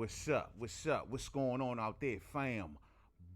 What's up? What's up? What's going on out there, fam?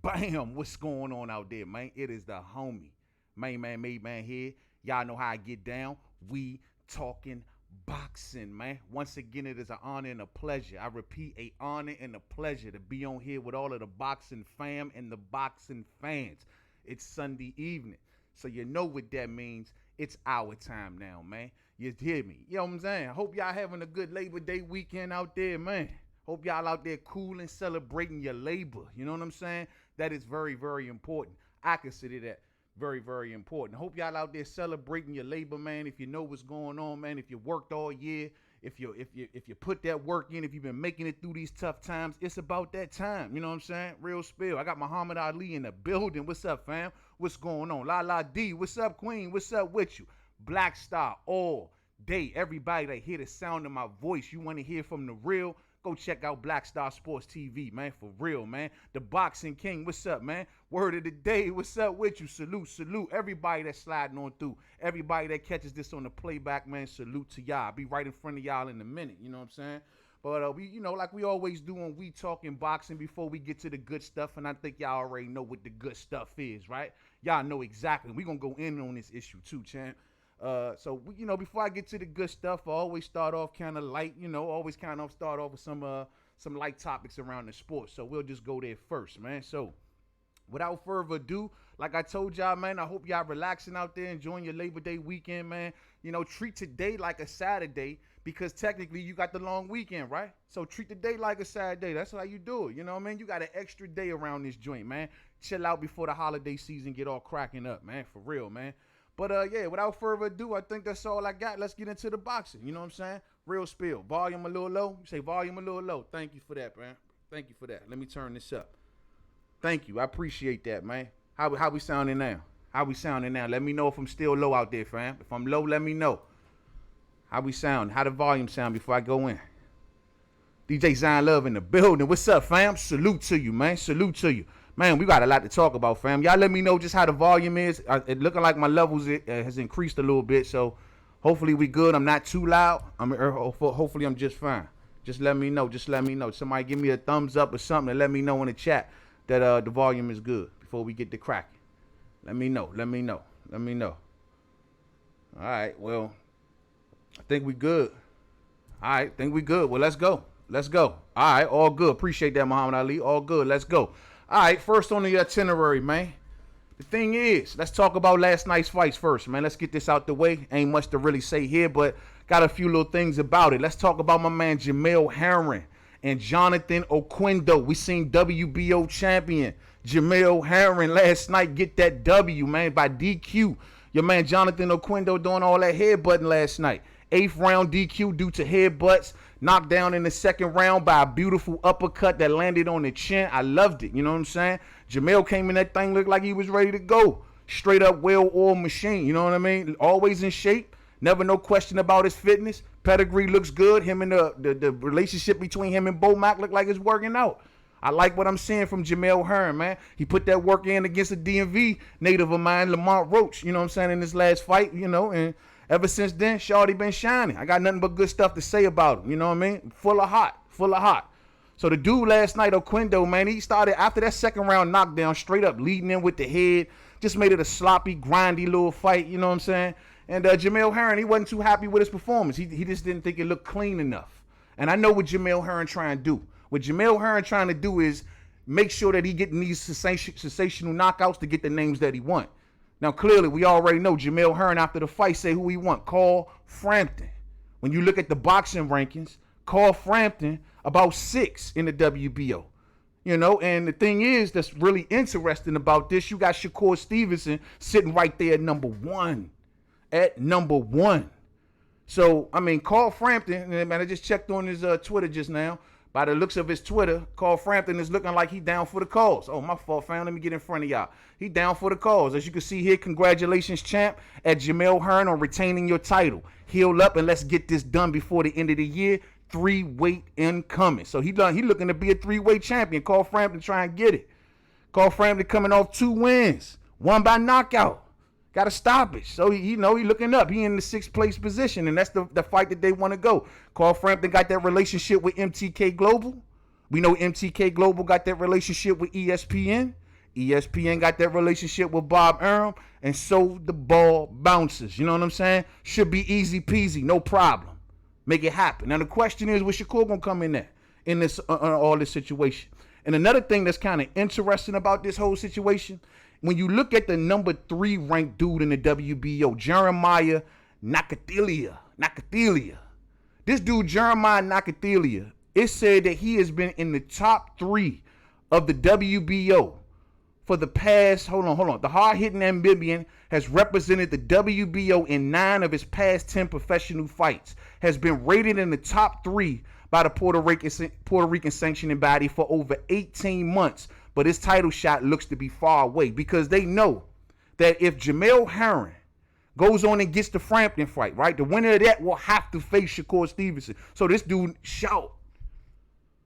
Bam! What's going on out there, man? It is the homie, Mainman Mademan here. Y'all know how I get down. We talking boxing, man. Once again, it is an honor and a pleasure. I repeat, a honor and a pleasure to be on here with all of the boxing fam and the boxing fans. It's Sunday evening, so you know what that means. It's our time now, man. You hear me? You know what I'm saying? I hope y'all having a good Labor Day weekend out there, man. Hope y'all out there cool and celebrating your labor. You know what I'm saying? That is very, very important. I consider that very, very important. Hope y'all out there celebrating your labor, man. If you know what's going on, man. If you worked all year, if you put that work in, if you've been making it through these tough times, it's about that time. You know what I'm saying? Real spill. I got Muhammad Ali in the building. What's up, fam? What's going on? La La D. What's up, Queen? What's up with you? Black Star all day. Everybody that hear the sound of my voice, you want to hear from the real, go check out Black Star Sports TV, man, for real, man. The Boxing King, what's up, man? Word of the day, what's up with you? Salute, salute. Everybody that's sliding on through. Everybody that catches this on the playback, man, salute to y'all. I'll be right in front of y'all in a minute, you know what I'm saying? But we, you know, like we always do when we talking boxing before we get to the good stuff, and I think y'all already know what the good stuff is, right? Y'all know exactly. We're going to go in on this issue too, champ. So you know, before I get to the good stuff, I always start off kind of light, you know, always kind of start off with some light topics around the sport. So we'll just go there first, man. So without further ado, like I told y'all, man, I hope y'all relaxing out there, enjoying your Labor Day weekend, man. You know, treat today like a Saturday because technically you got the long weekend, right? So treat the day like a Saturday. That's how you do it. You know what I mean? You got an extra day around this joint, man. Chill out before the holiday season get all cracking up, man. For real, man. But, yeah, without further ado, I think that's all I got. Let's get into the boxing. You know what I'm saying? Real spill. Volume a little low. You say volume a little low. Thank you for that, man. Thank you for that. Let me turn this up. Thank you. I appreciate that, man. How we sounding now? How we sounding now? Let me know if I'm still low out there, fam. If I'm low, let me know. How we sound? How the volume sound before I go in? DJ Zion Love in the building. What's up, fam? Salute to you, man. Salute to you. Man, we got a lot to talk about, fam. Y'all let me know just how the volume is. It looking like my levels has increased a little bit, so hopefully we good. I'm not too loud. Hopefully I'm just fine. Just let me know. Just let me know. Somebody give me a thumbs up or something and let me know in the chat that the volume is good before we get to cracking. Let me know. Let me know. Let me know. All right, well, I think we good. All right, think we good. Well, let's go. Let's go. All right, all good. Appreciate that, Muhammad Ali. All good. Let's go. All right, first on the itinerary, man. The thing is, let's talk about last night's fights first, man. Let's get this out the way. Ain't much to really say here, but got a few little things about it. Let's talk about my man Jamel Herring and Jonathan Oquendo. We seen WBO champion Jamel Herring last night get that W, man, by DQ. Your man Jonathan Oquendo doing all that headbutting last night. 8th round DQ due to headbutts. Knocked down in the second round by a beautiful uppercut that landed on the chin. I loved it. You know what I'm saying? Jamel came in that thing, looked like he was ready to go. Straight up well-oiled machine. You know what I mean? Always in shape. Never no question about his fitness. Pedigree looks good. Him and the relationship between him and Bomac look like it's working out. I like what I'm seeing from Jamel Herring, man. He put that work in against a DMV native of mine, Lamont Roach. You know what I'm saying? In this last fight, you know, and ever since then, Shawty been shining. I got nothing but good stuff to say about him. You know what I mean? Full of hot. Full of hot. So the dude last night, Oquendo, man, he started after that second round knockdown, straight up leading in with the head. Just made it a sloppy, grindy little fight. You know what I'm saying? And Jamel Herring, he wasn't too happy with his performance. He just didn't think it looked clean enough. And I know what Jamel Herring trying to do. What Jamel Herring trying to do is make sure that he getting these sensational knockouts to get the names that he want. Now, clearly, we already know Jamel Herring after the fight say who he want. Carl Frampton. When you look at the boxing rankings, Carl Frampton about 6 in the WBO. You know, and the thing is that's really interesting about this, you got Shakur Stevenson sitting right there at number 1. At number 1. So, I mean, Carl Frampton, man, I just checked on his Twitter just now. By the looks of his Twitter, Carl Frampton is looking like he down for the cause. Oh, my fault, fam. Let me get in front of y'all. He down for the cause. As you can see here, congratulations, champ, at Jamel Herring on retaining your title. Heal up and let's get this done before the end of the year. 3-weight incoming. So he looking to be a 3-weight champion. Carl Frampton trying to get it. Carl Frampton coming off 2 wins. 1 by knockout. Got to stop it. So he looking up. He in the 6th place position, and that's the fight that they want to go. Carl Frampton got that relationship with MTK Global. We know MTK Global got that relationship with ESPN. ESPN got that relationship with Bob Arum, and so the ball bounces. You know what I'm saying? Should be easy peasy, no problem. Make it happen. Now the question is, what's Shakur gonna come in there in this all this situation? And another thing that's kind of interesting about this whole situation, when you look at the number 3 ranked dude in the WBO, Jeremiah Nakathila. This dude, Jeremiah Nakathila, it said that he has been in the top 3 of the WBO for the past, hold on. The hard-hitting Namibian has represented the WBO in 9 of his past 10 professional fights, has been rated in the top 3 by the Puerto Rican sanctioning body for over 18 months. But his title shot looks to be far away because they know that if Jamel Herring goes on and gets the Frampton fight, right, the winner of that will have to face Shakur Stevenson. So this dude shout.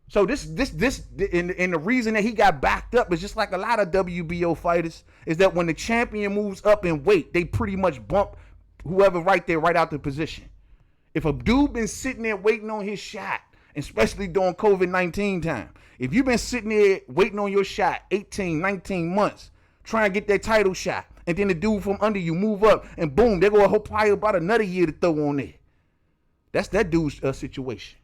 So this and the reason that he got backed up is just like a lot of WBO fighters, is that when the champion moves up in weight, they pretty much bump whoever right there right out the position. If a dude been sitting there waiting on his shot, especially during COVID-19 time, if you've been sitting there waiting on your shot 18, 19 months, trying to get that title shot, and then the dude from under you move up, and boom, they go probably about another year to throw on there. That's that dude's situation.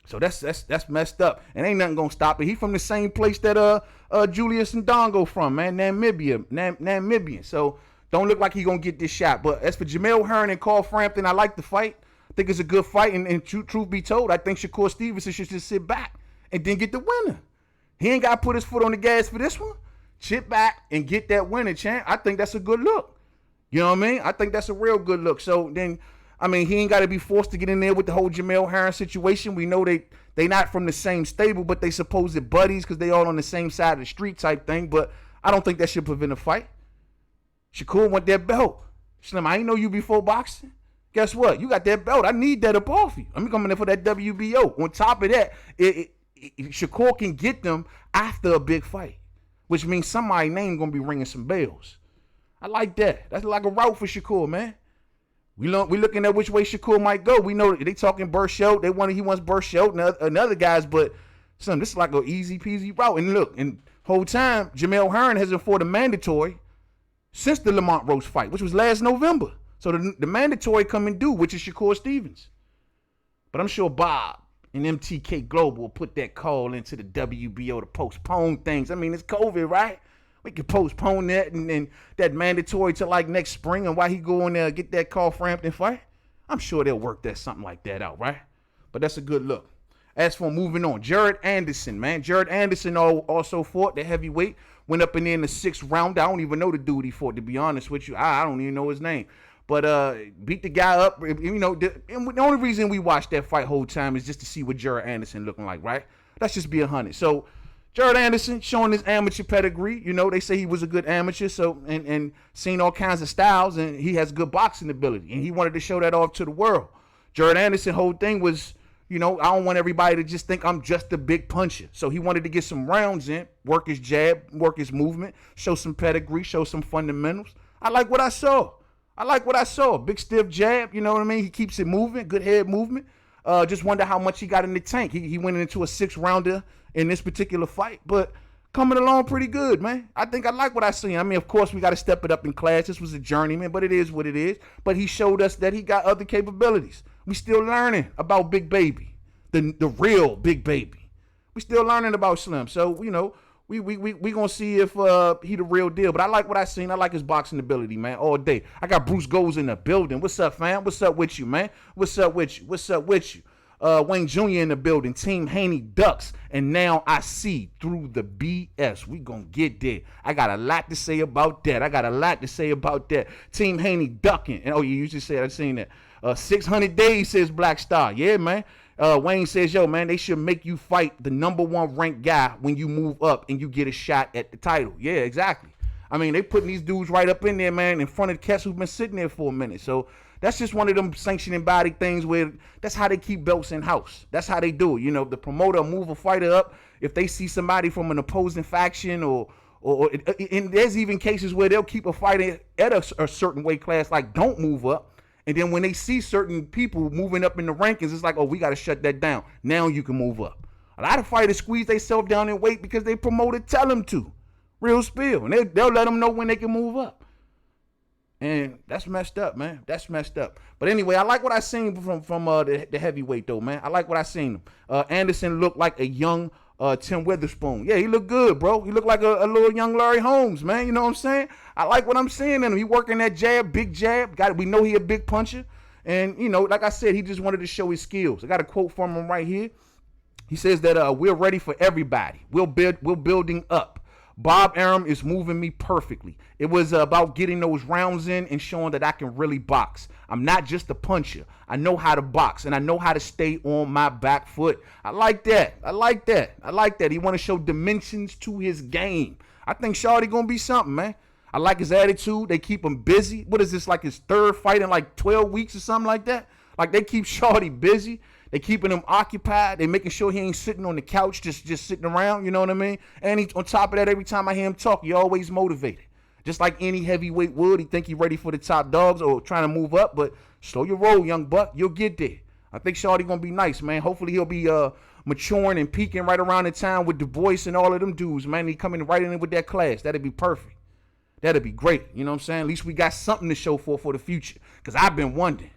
So that's messed up, and ain't nothing gonna stop it. He from the same place that Julius Ndongo from, man, Namibian. So don't look like he gonna get this shot. But as for Jamel Herring and Carl Frampton, I like the fight. I think it's a good fight, and truth be told, I think Shakur Stevenson should just sit back and then get the winner. He ain't got to put his foot on the gas for this one. Sit back and get that winner, champ. I think that's a good look. You know what I mean? I think that's a real good look. So then, I mean, he ain't got to be forced to get in there with the whole Jamel Herring situation. We know they not from the same stable, but they supposed buddies because they all on the same side of the street type thing. But I don't think that should prevent a fight. Shakur want that belt. Slim, I ain't know you before boxing. Guess what? You got that belt. I need that up off you. I'm coming in for that WBO. On top of that, Shakur can get them after a big fight, which means somebody's name going to be ringing some bells. I like that. That's like a route for Shakur, man. We looking at which way Shakur might go. We know they talking Burchelt. He wants Burchelt and other guys, but son, this is like an easy peasy route. And look, and whole time, Jamel Herring hasn't fought a mandatory since the Lamont Rose fight, which was last November. So the mandatory coming due, which is Shakur Stevens. But I'm sure Bob and MTK Global will put that call into the WBO to postpone things. I mean, it's COVID, right? We can postpone that and that mandatory to like next spring, and while he go in there and get that Carl Frampton fight, I'm sure they'll work something like that out, right? But that's a good look. As for moving on, Jared Anderson, man. Jared Anderson also fought the heavyweight, went up in there in the 6th round. I don't even know the dude he fought, to be honest with you. I don't even know his name. But beat the guy up. You know, the only reason we watched that fight whole time is just to see what Jared Anderson looking like, right? Let's just be 100. So Jared Anderson showing his amateur pedigree. You know, they say he was a good amateur, so and seen all kinds of styles, and he has good boxing ability, and he wanted to show that off to the world. Jared Anderson whole thing was, you know, I don't want everybody to just think I'm just a big puncher. So he wanted to get some rounds in, work his jab, work his movement, show some pedigree, show some fundamentals. I like what I saw. Big stiff jab, you know what I mean? He keeps it moving, good head movement. Just wonder how much he got in the tank. He went into a 6th rounder in this particular fight, but coming along pretty good, man. I think I like what I seen. I mean, of course, we got to step it up in class. This was a journeyman, but it is what it is. But he showed us that he got other capabilities. We still learning about Big Baby, the real Big Baby. We still learning about Slim. So, you know, we gonna see if he the real deal. But I like what I seen. I like his boxing ability, man, all day. I got Bruce Goes in the building. What's up, fam? What's up with you, man? What's up with you? Wayne Jr. in the building. Team Haney ducks. And now I see through the BS. We gonna get there. I got a lot to say about that. Team Haney ducking. And you usually say I seen that. 600 days, says Black Star. Yeah, man. Wayne says, yo, man, they should make you fight the number 1 ranked guy when you move up and you get a shot at the title. Yeah, exactly. I mean, they putting these dudes right up in there, man, in front of cats who've been sitting there for a minute. So that's just one of them sanctioning body things where that's how they keep belts in house. That's how they do it. You know, the promoter move a fighter up if they see somebody from an opposing faction or and there's even cases where they'll keep a fighter at a certain weight class, like don't move up. And then when they see certain people moving up in the rankings, it's like, oh, we got to shut that down. Now you can move up. A lot of fighters squeeze themselves down in weight because they promoted tell them to. Real spill. And they'll let them know when they can move up. And that's messed up, man. That's messed up. But anyway, I like what I seen from the heavyweight, though, man. I like what I seen. Anderson looked like a young Tim Witherspoon. Yeah, he looked good, bro. He looked like a little young Larry Holmes, man. You know what I'm saying? I like what I'm seeing in him. He working that jab, big jab. We know he a big puncher. And, you know, like I said, he just wanted to show his skills. I got a quote from him right here. He says that we're ready for everybody. We're building up. Bob Arum is moving me perfectly. It was about getting those rounds in and showing that I can really box. I'm not just a puncher. I know how to box, and I know how to stay on my back foot. I like that. I like that. I like that. He want to show dimensions to his game. I think Shawty going to be something, man. I like his attitude. They keep him busy. What is this, like his third fight in like 12 weeks or something like that? Like they keep Shawty busy. They keeping him occupied. They making sure he ain't sitting on the couch, just sitting around. You know what I mean? And he, on top of that, every time I hear him talk, he always motivated. Just like any heavyweight would, he think he ready for the top dogs or trying to move up. But slow your roll, young buck. You'll get there. I think Shawty gonna be nice, man. Hopefully he'll be maturing and peaking right around the time with Du Bois and all of them dudes, man. He coming right in with that class. That'd be perfect. That'd be great. You know what I'm saying? At least we got something to show for the future. Because I've been wondering.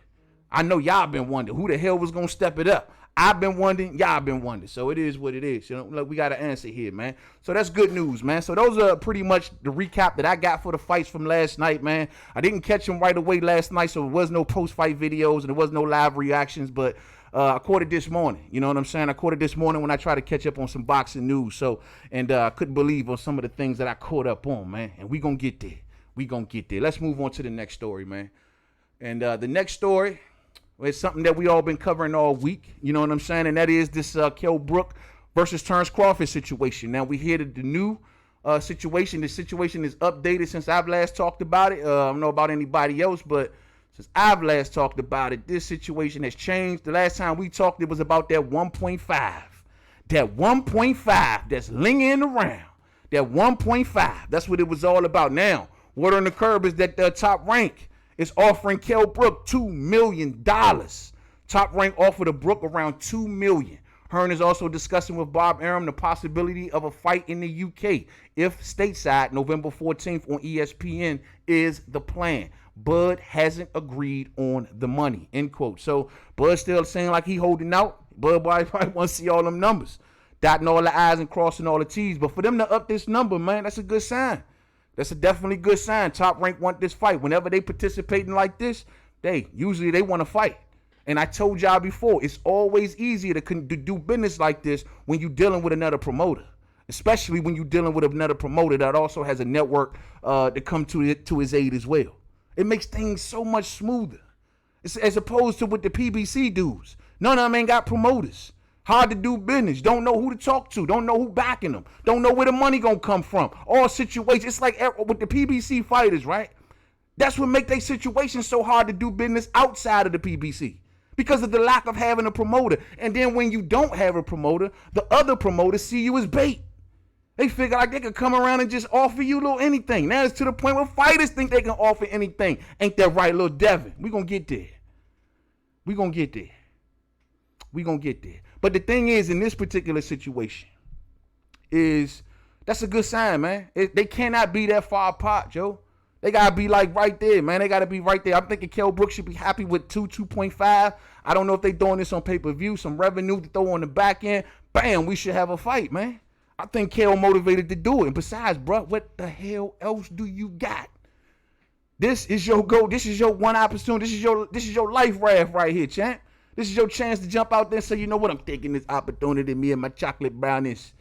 I know y'all been wondering who the hell was going to step it up. I've been wondering. Y'all been wondering. So it is what it is. You know, look, we got an answer here, man. So that's good news, man. So those are pretty much the recap that I got for the fights from last night, man. I didn't catch them right away last night, so there was no post-fight videos and there was no live reactions, but I caught it this morning. You know what I'm saying? I caught it this morning when I tried to catch up on some boxing news. So, and I couldn't believe on some of the things that I caught up on, man. And we going to get there. We going to get there. Let's move on to the next story, man. And the next story is something that we all been covering all week. You know what I'm saying? And that is this Kell Brook versus Terence Crawford situation. Now, we hear that the new situation. The situation is updated since I've last talked about it. I don't know about anybody else, but since I've last talked about it, this situation has changed. The last time we talked, it was about that 1.5. That 1.5 that's lingering around. That 1.5. That's what it was all about. Now, word on the curb is that the Top Rank is offering Kell Brook $2 million. Top Rank offered a Brook around $2 million. Hearn is also discussing with Bob Arum the possibility of a fight in the UK if stateside November 14th on ESPN is the plan. Bud hasn't agreed on the money, end quote. So Bud's still saying like he holding out. Bud probably want to see all them numbers, dotting all the I's and crossing all the T's. But for them to up this number, man, that's a good sign. That's a definitely good sign. Top Rank want this fight. Whenever they participating like this, they usually want to fight. And I told y'all before, it's always easier to do business like this when you're dealing with another promoter, especially when you're dealing with another promoter that also has a network to come to his aid as well. It makes things so much smoother. It's, as opposed to with the PBC dudes. None of them ain't got promoters. Hard to do business. Don't know who to talk to. Don't know who backing them. Don't know where the money gonna come from. All situations. It's like with the PBC fighters, right? That's what make their situation so hard to do business outside of the PBC. Because of the lack of having a promoter. And then when you don't have a promoter, the other promoters see you as bait. They figure like they could come around and just offer you a little anything. Now it's to the point where fighters think they can offer anything. Ain't that right, little Devin? We gonna get there. We gonna get there. We gonna get there. But the thing is, in this particular situation, is that's a good sign, man. They cannot be that far apart, Joe. They gotta be like right there, man. They gotta be right there. I'm thinking Kell Brook should be happy with 2.5. I don't know if they doing this on pay-per-view, some revenue to throw on the back end. Bam, we should have a fight, man. I think Kell motivated to do it. And besides, bro, what the hell else do you got? This is your goal. This is your one opportunity. This is your life raft right here, champ. This is your chance to jump out there and say, you know what, I'm taking this opportunity, me and my chocolate brownies,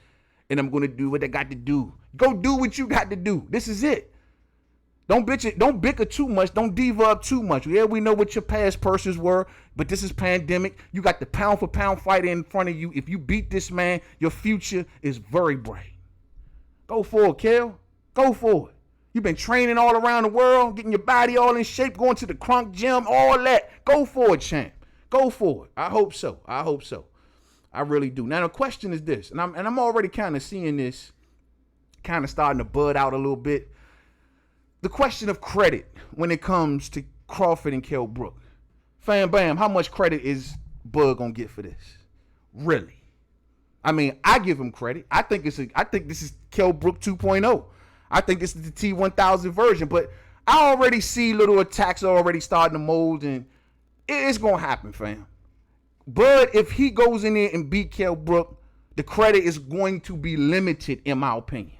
and I'm gonna do what I got to do. Go do what you got to do. This is it. Don't bitch it. Don't bicker too much. Don't diva up too much. Yeah, we know what your past purses were, but this is pandemic. You got the pound for pound fighter in front of you. If you beat this man, your future is very bright. Go for it, Kell. Go for it. You've been training all around the world, getting your body all in shape, going to the Crunk gym, all that. Go for it, champ. Go for it. I hope so. I hope so. I really do. Now the question is this, and I'm already kind of seeing this kind of starting to bud out a little bit. The question of credit when it comes to Crawford and Kell Brook. Fam bam, how much credit is Bud gonna get for this? Really? I mean, I give him credit. I think this is Kell Brook 2.0. I think this is the T1000 version, but I already see little attacks already starting to mold, and it's gonna happen, fam. But if he goes in there and beat Kell Brook, the credit is going to be limited, in my opinion.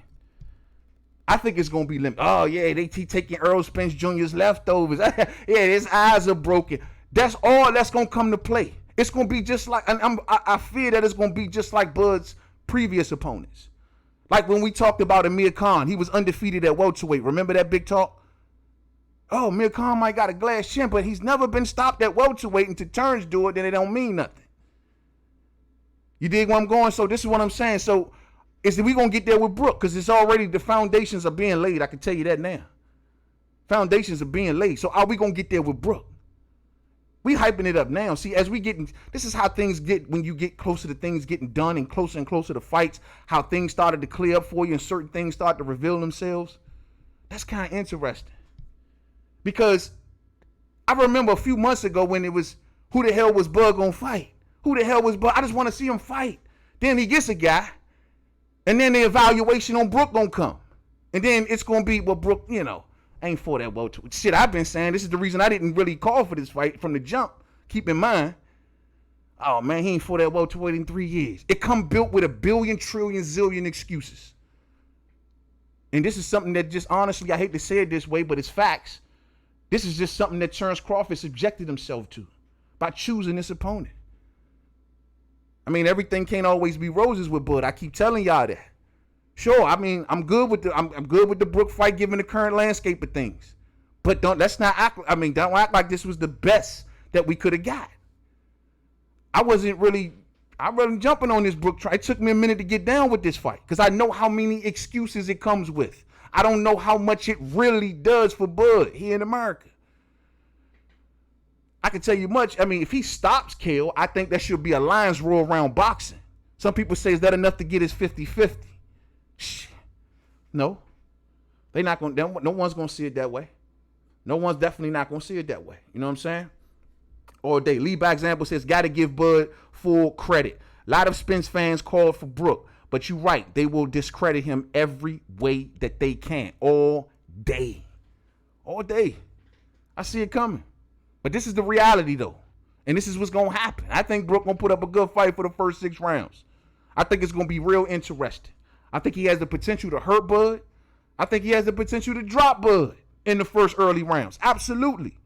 I think it's gonna be limited. Oh yeah, they taking Earl Spence Jr.'s leftovers. Yeah, his eyes are broken. That's all that's gonna come to play. It's gonna be just like, and I fear that it's gonna be just like Bud's previous opponents. Like when we talked about Amir Khan, he was undefeated at welterweight. Remember that big talk? Oh, Amir Khan might got a glass chin, but he's never been stopped at welterweight. Until Terence do it, then it don't mean nothing. You dig where I'm going? So this is what I'm saying. So is that we gonna get there with Brook? Because it's already, the foundations are being laid. I can tell you that now. Foundations are being laid. So are we gonna get there with Brook? We hyping it up now. See, as we getting, this is how things get when you get closer to things getting done and closer to fights, how things started to clear up for you and certain things start to reveal themselves. That's kind of interesting. Because I remember a few months ago when it was, who the hell was Bud gonna fight? Who the hell was Bud? I just want to see him fight. Then he gets a guy, and then the evaluation on Brook gonna come. And then it's gonna be, well, Brook, ain't for that welterweight. Shit, I've been saying this is the reason I didn't really call for this fight from the jump. Keep in mind, oh man, he ain't for that welterweight in 3 years. It come built with a billion, trillion, zillion excuses. And this is something that just honestly, I hate to say it this way, but it's facts. This is just something that Terence Crawford subjected himself to by choosing this opponent. I mean, everything can't always be roses with Bud. I keep telling y'all that. Sure, I mean, I'm good with the Brook fight given the current landscape of things. But don't act like this was the best that we could have got. I wasn't jumping on this Brook try. It took me a minute to get down with this fight because I know how many excuses it comes with. I don't know how much it really does for Bud here in America. I can tell you much. I mean, if he stops Kell, I think that should be a Lions roar around boxing. Some people say, is that enough to get his 50-50? No. They not going. No one's going to see it that way. No one's definitely not going to see it that way. You know what I'm saying? All day. Lee, by example, says, got to give Bud full credit. A lot of Spence fans called for Brook. But you're right. They will discredit him every way that they can. All day. All day. I see it coming. But this is the reality, though. And this is what's going to happen. I think Brook going to put up a good fight for the first 6 rounds. I think it's going to be real interesting. I think he has the potential to hurt Bud. I think he has the potential to drop Bud in the first early rounds. Absolutely.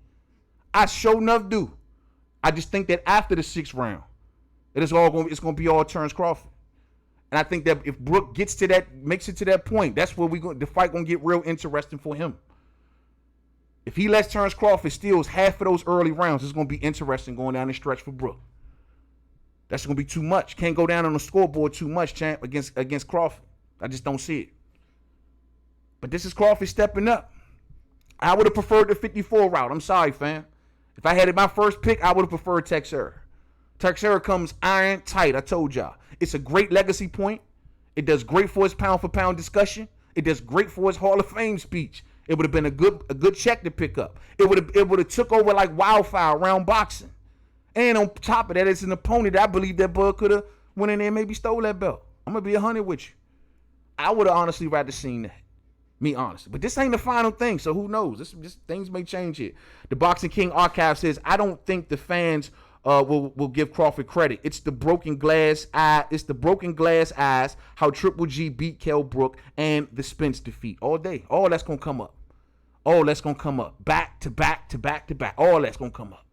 I sure enough do. I just think that after the 6th round, it's going to be all Terence Crawford. And I think that if Brook makes it to that point, that's where the fight going to get real interesting for him. If he lets Terence Crawford steals half of those early rounds, it's going to be interesting going down the stretch for Brook. That's going to be too much. Can't go down on the scoreboard too much, champ, against Crawford. I just don't see it. But this is Crawford stepping up. I would have preferred the 54 route. I'm sorry, fam. If I had it my first pick, I would have preferred Texera. Texera comes iron tight, I told y'all. It's a great legacy point. It does great for his pound-for-pound discussion. It does great for his Hall of Fame speech. It would have been a good check to pick up. It would have took over like wildfire around boxing. And on top of that, it's an opponent that I believe that Bud could have went in there and maybe stole that belt. I'm going to be 100 with you. I would have honestly rather seen that. Me, honestly. But this ain't the final thing, so who knows? This things may change here. The Boxing King Archive says, I don't think the fans will give Crawford credit. It's the broken glass eye. It's the broken glass eyes, how Triple G beat Kell Brook, and the Spence defeat. All day. All that's going to come up. All that's going to come up. Back to back to back to back. All that's going to come up.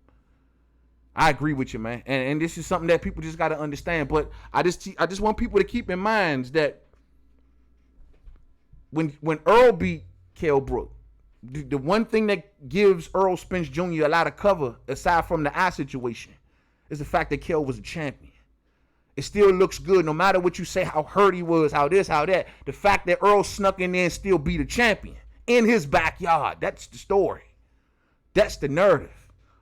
I agree with you, man. And this is something that people just got to understand. But I just want people to keep in mind that when Earl beat Kell Brook, the one thing that gives Earl Spence Jr. a lot of cover, aside from the eye situation, is the fact that Kell was a champion. It still looks good, no matter what you say, how hurt he was, how this, how that. The fact that Earl snuck in there and still beat a champion in his backyard, that's the story. That's the narrative.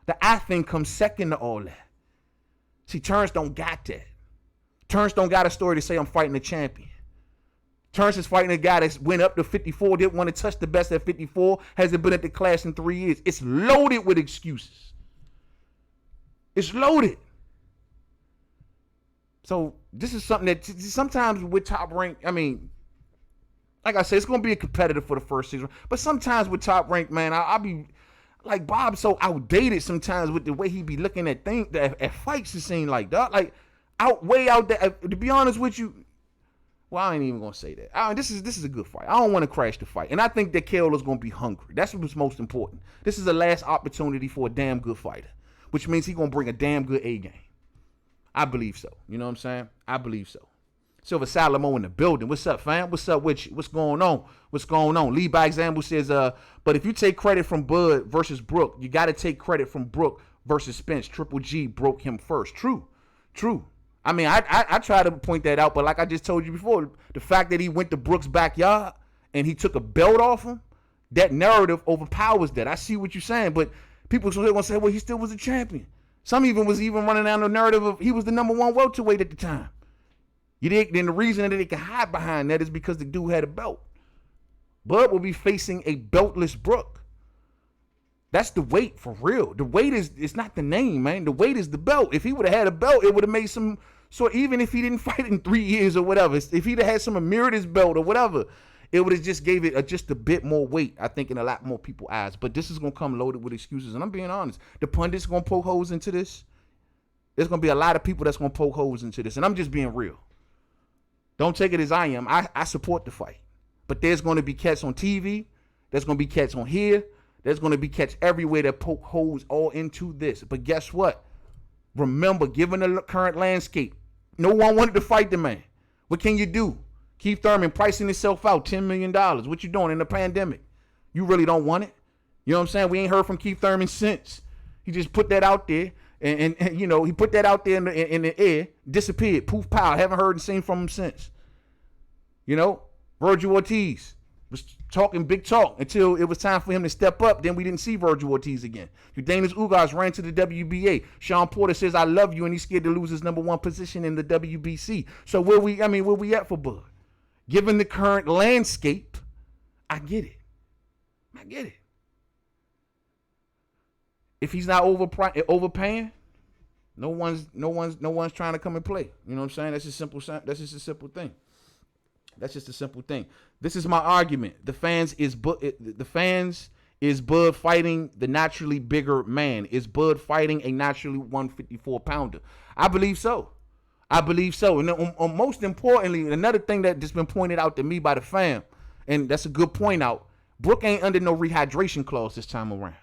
The eye thing comes second to all that. See, Terence don't got that. Terence don't got a story to say I'm fighting a champion. Terence is fighting a guy that went up to 54, didn't want to touch the best at 54, hasn't been at the class in 3 years. It's loaded with excuses. It's loaded. So this is something that sometimes with Top Rank, I mean, like I said, it's going to be a competitor for the first season. But sometimes with Top Rank, man, I'll be like Bob's so outdated sometimes with the way he be looking at things, at fights. It seems like, dog, like way out there. To be honest with you, well, I ain't even gonna say that. This is a good fight. I don't want to crash the fight, and I think that Kell is gonna be hungry. That's what's most important. This is the last opportunity for a damn good fighter, which means he's gonna bring a damn good A game. I believe so. You know what I'm saying? I believe so. Silver Salamo in the building. What's up, fam? What's up with you? What's going on? What's going on? Lead by example says, but if you take credit from Bud versus Brook, you got to take credit from Brook versus Spence. Triple G broke him first. True. I mean, I try to point that out, but like I just told you before, the fact that he went to Brook's backyard and he took a belt off him, that narrative overpowers that. I see what you're saying, but people still going to say, well, he still was a champion. Some even was running down the narrative of he was the number one welterweight at the time. Then the reason that they can hide behind that is because the dude had a belt. Bud will be facing a beltless Brook. That's the weight for real. The weight it's not the name, man. The weight is the belt. If he would have had a belt, it would have made some sort, even if he didn't fight in 3 years or whatever, if he'd have had some Emeritus belt or whatever, it would have just gave it just a bit more weight, I think, in a lot more people's eyes. But this is going to come loaded with excuses. And I'm being honest. The pundits going to poke holes into this. There's going to be a lot of people that's going to poke holes into this. And I'm just being real. Don't take it as I am. I support the fight. But there's going to be cats on TV. There's going to be cats on here. There's going to be cats everywhere that poke holes all into this. But guess what? Remember, given the current landscape, no one wanted to fight the man. What can you do? Keith Thurman pricing himself out, $10 million. What you doing in the pandemic? You really don't want it? You know what I'm saying? We ain't heard from Keith Thurman since. He just put that out there. And you know, he put that out there in the air, disappeared, poof, pow. Haven't heard and seen from him since. You know, Virgil Ortiz was talking big talk until it was time for him to step up. Then we didn't see Virgil Ortiz again. Udanis Ugas ran to the WBA. Sean Porter says, I love you, and he's scared to lose his number one position in the WBC. So where we at for Bud? Given the current landscape, I get it. If he's not overpaying, no one's trying to come and play. You know what I'm saying? That's just a simple thing. That's just a simple thing. This is my argument. The fans is Bud fighting the naturally bigger man. Is Bud fighting a naturally 154 pounder? I believe so. And most importantly, another thing that just been pointed out to me by the fam, and that's a good point out, Brook ain't under no rehydration clause this time around.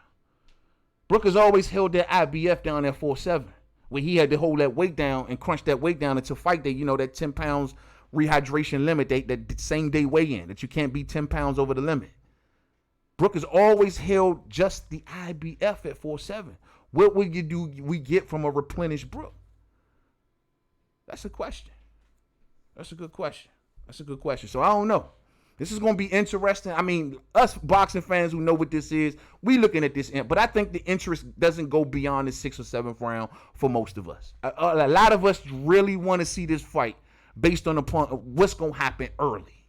Brook has always held that IBF down at 4.7, where he had to hold that weight down and crunch that weight down until fight day, you know, that 10 pounds rehydration limit, that same day weigh-in, that you can't be 10 pounds over the limit. Brook has always held just the IBF at 4.7. What would we get from a replenished Brook? That's a question. That's a good question. So I don't know. This is going to be interesting. I mean, us boxing fans who know what this is, we looking at this, but I think the interest doesn't go beyond the 6th or 7th round for most of us. A lot of us really want to see this fight based on what's going to happen early.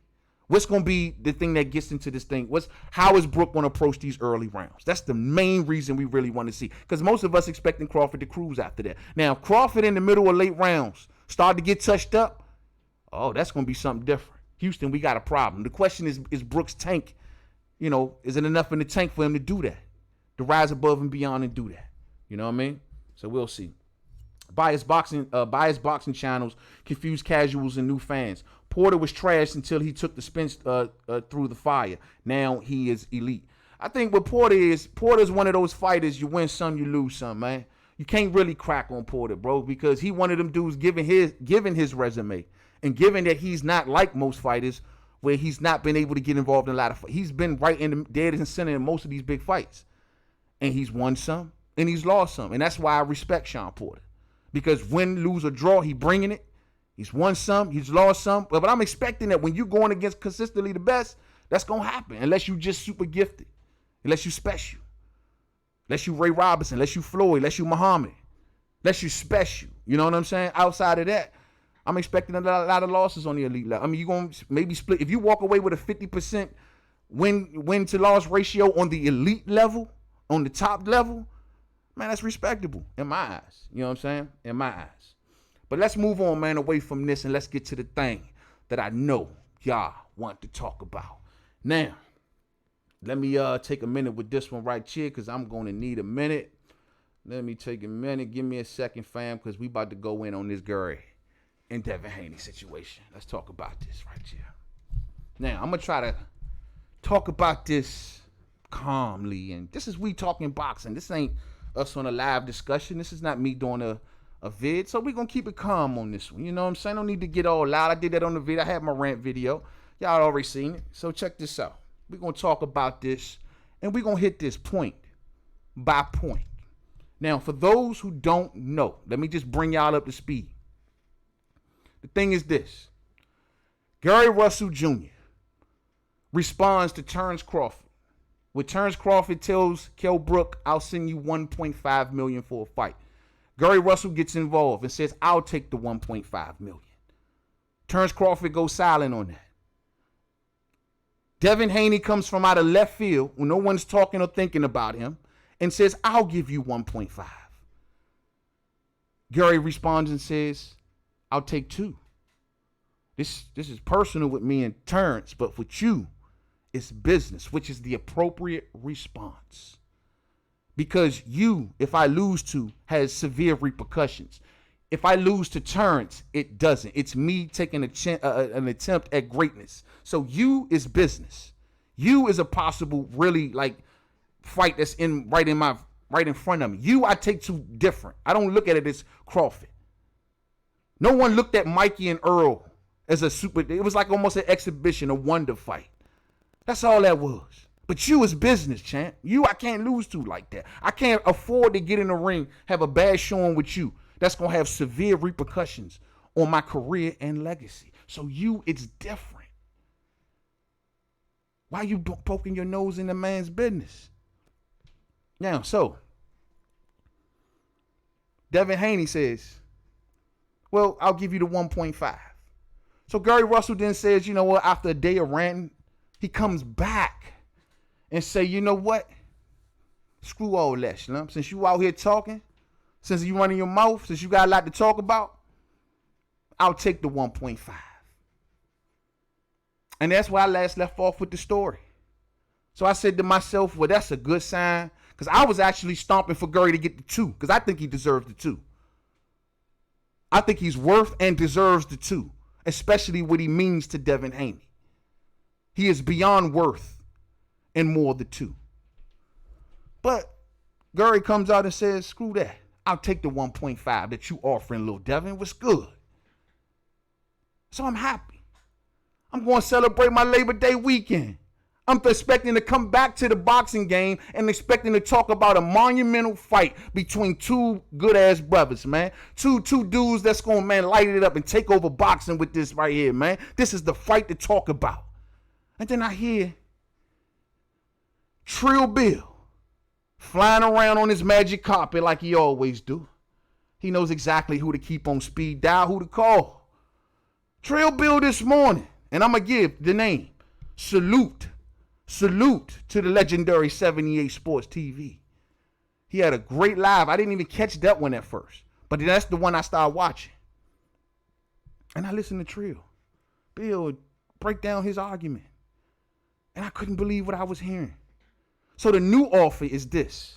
What's going to be the thing that gets into this thing? How is Brook going to approach these early rounds? That's the main reason we really want to see, because most of us expecting Crawford to cruise after that. Now, if Crawford in the middle of late rounds start to get touched up, oh, that's going to be something different. Houston, we got a problem. The question is Brook's tank, you know, is it enough in the tank for him to do that? To rise above and beyond and do that. You know what I mean? So we'll see. Biased boxing channels confuse casuals and new fans. Porter was trashed until he took the Spence through the fire. Now he is elite. I think what Porter's one of those fighters, you win some, you lose some, man. You can't really crack on Porter, bro, because he one of them dudes given his resume. And given that he's not like most fighters, where he's not been able to get involved in a lot of fights, he's been right in the dead and center in most of these big fights. And he's won some, and he's lost some. And that's why I respect Sean Porter. Because win, lose, or draw, he bringing it. He's won some, he's lost some. But I'm expecting that when you're going against consistently the best, that's going to happen. Unless you just super gifted. Unless you special. Unless you Ray Robinson. Unless you Floyd. Unless you Muhammad. Unless you special. You know what I'm saying? Outside of that, I'm expecting a lot of losses on the elite level. I mean, you're going to maybe split. If you walk away with a 50% win to loss ratio on the elite level, on the top level, man, that's respectable in my eyes. You know what I'm saying? In my eyes. But let's move on, man, away from this, and let's get to the thing that I know y'all want to talk about. Now, let me take a minute with this one right here, because I'm going to need a minute. Let me take a minute. Give me a second, fam, because we about to go in on this Gary and Devin Haney situation. Let's talk about this right here. Now, I'm going to try to talk about this calmly, and this is we talking boxing. This ain't us on a live discussion. This is not me doing a vid, so we're going to keep it calm on this one. You know what I'm saying? Don't need to get all loud. I did that on the video. I had my rant video. Y'all already seen it, so check this out. We're going to talk about this, and we're going to hit this point by point. Now, for those who don't know, let me just bring y'all up to speed. The thing is this. Gary Russell Jr. responds to Terence Crawford. When Terence Crawford tells Kell Brook, I'll send you $1.5 million for a fight. Gary Russell gets involved and says, I'll take the $1.5 million. Terence Crawford goes silent on that. Devin Haney comes from out of left field when no one's talking or thinking about him and says, I'll give you 1.5. Gary responds and says, I'll take 2. This is personal with me and Terence, but with you, it's business, which is the appropriate response. Because you, if I lose to, has severe repercussions. If I lose to Terence, it doesn't. It's me taking an attempt at greatness. So you is business. You is a possible really like fight that's right in front of me. You I take to different. I don't look at it as Crawford. No one looked at Mikey and Earl as it was like almost an exhibition, a wonder fight. That's all that was. But you is business, champ. You I can't lose to like that. I can't afford to get in the ring, have a bad showing with you. That's going to have severe repercussions on my career and legacy. So you, it's different. Why are you poking your nose in the man's business? Now, so, Devin Haney says, well, I'll give you the 1.5. So Gary Russell then says, you know what, after a day of ranting, he comes back and say, you know what? Screw all that, you know? Since you out here talking, since you running your mouth, since you got a lot to talk about, I'll take the 1.5. And that's why I last left off with the story. So I said to myself, well, that's a good sign. Because I was actually stomping for Gary to get the 2. Because I think he deserves the 2. I think he's worth and deserves the 2. Especially what he means to Devin Haney. He is beyond worth and more the 2. But Gary comes out and says, screw that. I'll take the 1.5 that you offering, little Devin. What's good? So I'm happy. I'm going to celebrate my Labor Day weekend. I'm expecting to come back to the boxing game and expecting to talk about a monumental fight between 2 good-ass brothers, man. Two dudes that's going to, man, light it up and take over boxing with this right here, man. This is the fight to talk about. And then I hear Trill Bill flying around on his magic carpet like he always do. He knows exactly who to keep on speed dial, who to call. Trill Bill this morning, and I'm going to give the name. Salute to the legendary 78 Sports TV. He had a great live. I didn't even catch that one at first, but that's the one I started watching. And I listened to Trill Bill break down his argument. And I couldn't believe what I was hearing. So the new offer is this.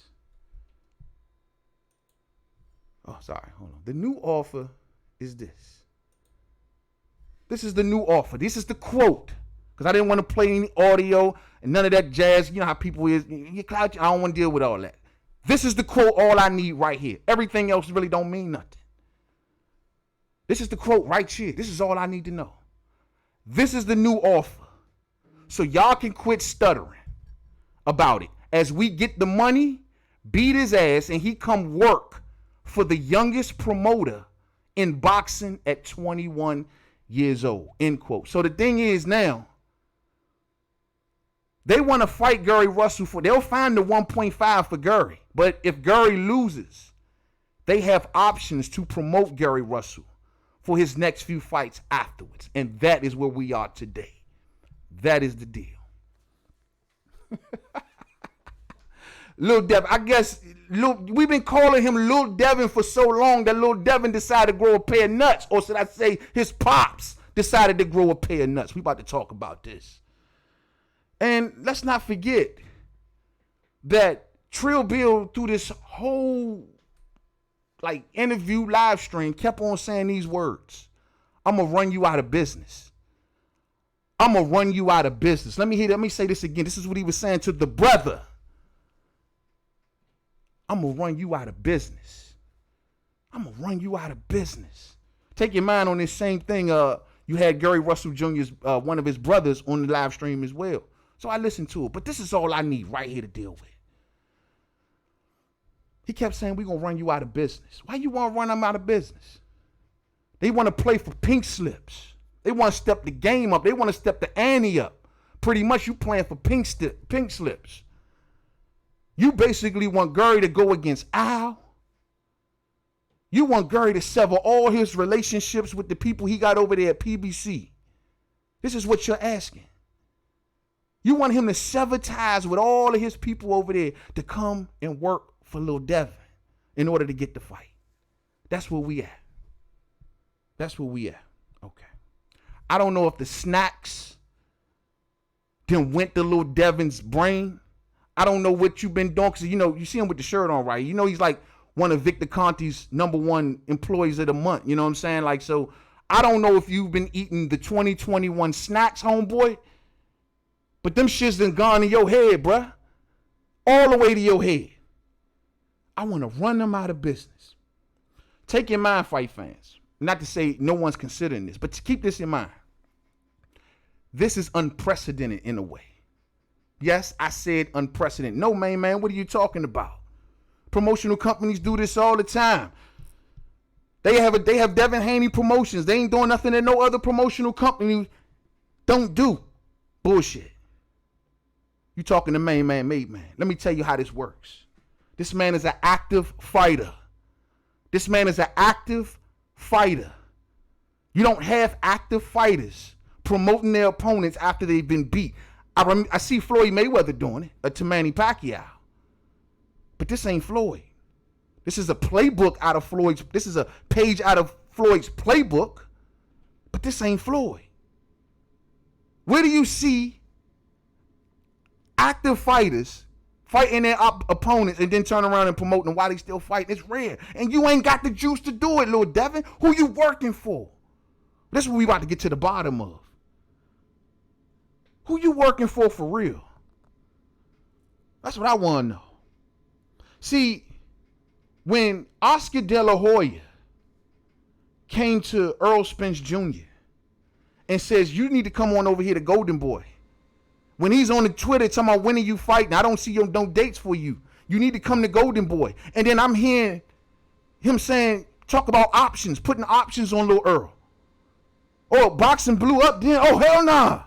Oh, sorry. Hold on. The new offer is this. This is the new offer. This is the quote. Because I didn't want to play any audio and none of that jazz. You know how people is. I don't want to deal with all that. This is the quote, all I need right here. Everything else really don't mean nothing. This is the quote right here. This is all I need to know. This is the new offer. So y'all can quit stuttering about it. As we get the money, beat his ass, and he come work for the youngest promoter in boxing at 21 years old, end quote. So the thing is now, they want to fight Gary Russell they'll find the 1.5 for Gary. But if Gary loses, they have options to promote Gary Russell for his next few fights afterwards. And that is where we are today. That is the deal. Little Devin, I guess we've been calling him Lil Devin for so long that Lil Devin decided to grow a pair of nuts. Or should I say his pops decided to grow a pair of nuts. We about to talk about this. And let's not forget that Trill Bill, through this whole interview live stream, kept on saying these words. I'm going to run you out of business. I'm going to run you out of business. Let me say this again. This is what he was saying to the brother. I'm going to run you out of business. I'm going to run you out of business. Take your mind on this same thing. You had Gary Russell Jr.'s, one of his brothers, on the live stream as well. So I listened to it. But this is all I need right here to deal with. He kept saying, we're going to run you out of business. Why you want to run them out of business? They want to play for pink slips. They want to step the game up. They want to step the ante up. Pretty much you playing for pink slips. You basically want Gary to go against Al. You want Gary to sever all his relationships with the people he got over there at PBC. This is what you're asking. You want him to sever ties with all of his people over there to come and work for Lil Devin in order to get the fight. That's where we at. That's where we at. Okay. I don't know if the snacks then went to Lil Devin's brain. I don't know what you've been doing, because you see him with the shirt on, right? He's like one of Victor Conte's #1 employees of the month. You know what I'm saying? So I don't know if you've been eating the 2021 snacks, homeboy, but them shits done gone in your head, bruh. All the way to your head. I want to run them out of business. Take your mind, fight fans. Not to say no one's considering this, but to keep this in mind. This is unprecedented in a way. Yes, I said unprecedented. No, man, what are you talking about? Promotional companies do this all the time. They have Devin Haney promotions. They ain't doing nothing that no other promotional company don't do. Bullshit. You talking to Mainman Mademan. Let me tell you how this works. This man is an active fighter. This man is an active fighter. You don't have active fighters promoting their opponents after they've been beat. I see Floyd Mayweather doing it, to Manny Pacquiao. But this ain't Floyd. This is a playbook out of Floyd's. This is a page out of Floyd's playbook. But this ain't Floyd. Where do you see active fighters fighting their opponents and then turn around and promote them while they still fighting? It's rare. And you ain't got the juice to do it, Lil Devin. Who you working for? This is what we about to get to the bottom of. Who you working for real? That's what I want to know. See, when Oscar De La Hoya came to Earl Spence Jr. and says, you need to come on over here to Golden Boy. When he's on the Twitter talking about when are you fighting, I don't see no dates for you. You need to come to Golden Boy. And then I'm hearing him talk about options, putting options on Lil Earl. Oh, boxing blew up then? Oh, hell nah.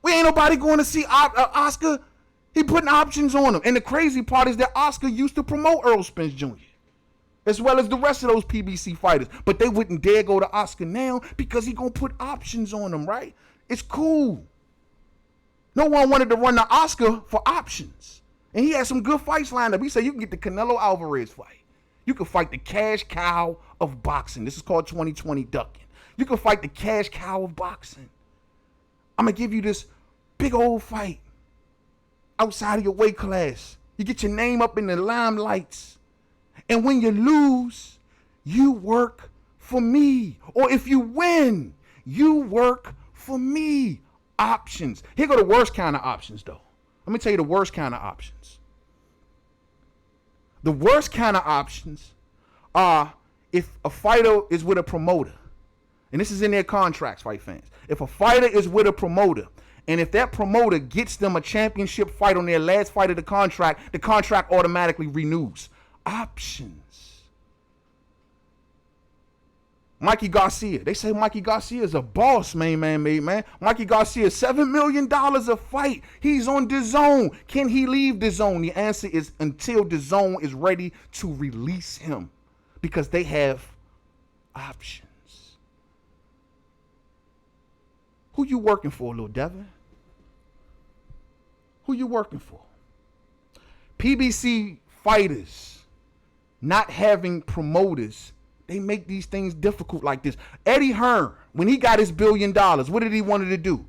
We ain't nobody going to see Oscar. He putting options on him. And the crazy part is that Oscar used to promote Earl Spence Jr. as well as the rest of those PBC fighters. But they wouldn't dare go to Oscar now because he going to put options on them, right? It's cool. No one wanted to run the Oscar for options. And he had some good fights lined up. He said you can get the Canelo Alvarez fight. You can fight the cash cow of boxing. This is called 2020 ducking. You can fight the cash cow of boxing. I'm going to give you this big old fight outside of your weight class. You get your name up in the limelights. And when you lose, you work for me. Or if you win, you work for me. Options. Here go the worst kind of options, though. Let me tell you the worst kind of options. The worst kind of options are if a fighter is with a promoter. And this is in their contracts, fight fans. If a fighter is with a promoter, and if that promoter gets them a championship fight on their last fight of the contract automatically renews. Options. Mikey Garcia. They say Mikey Garcia is a boss, man. Mikey Garcia, $7 million a fight. He's on DAZN. Can he leave DAZN? The answer is until DAZN is ready to release him because they have options. Who you working for, Lil Devin? Who you working for? PBC fighters not having promoters, they make these things difficult like this. Eddie Hearn, when he got his $1 billion, what did he wanted to do?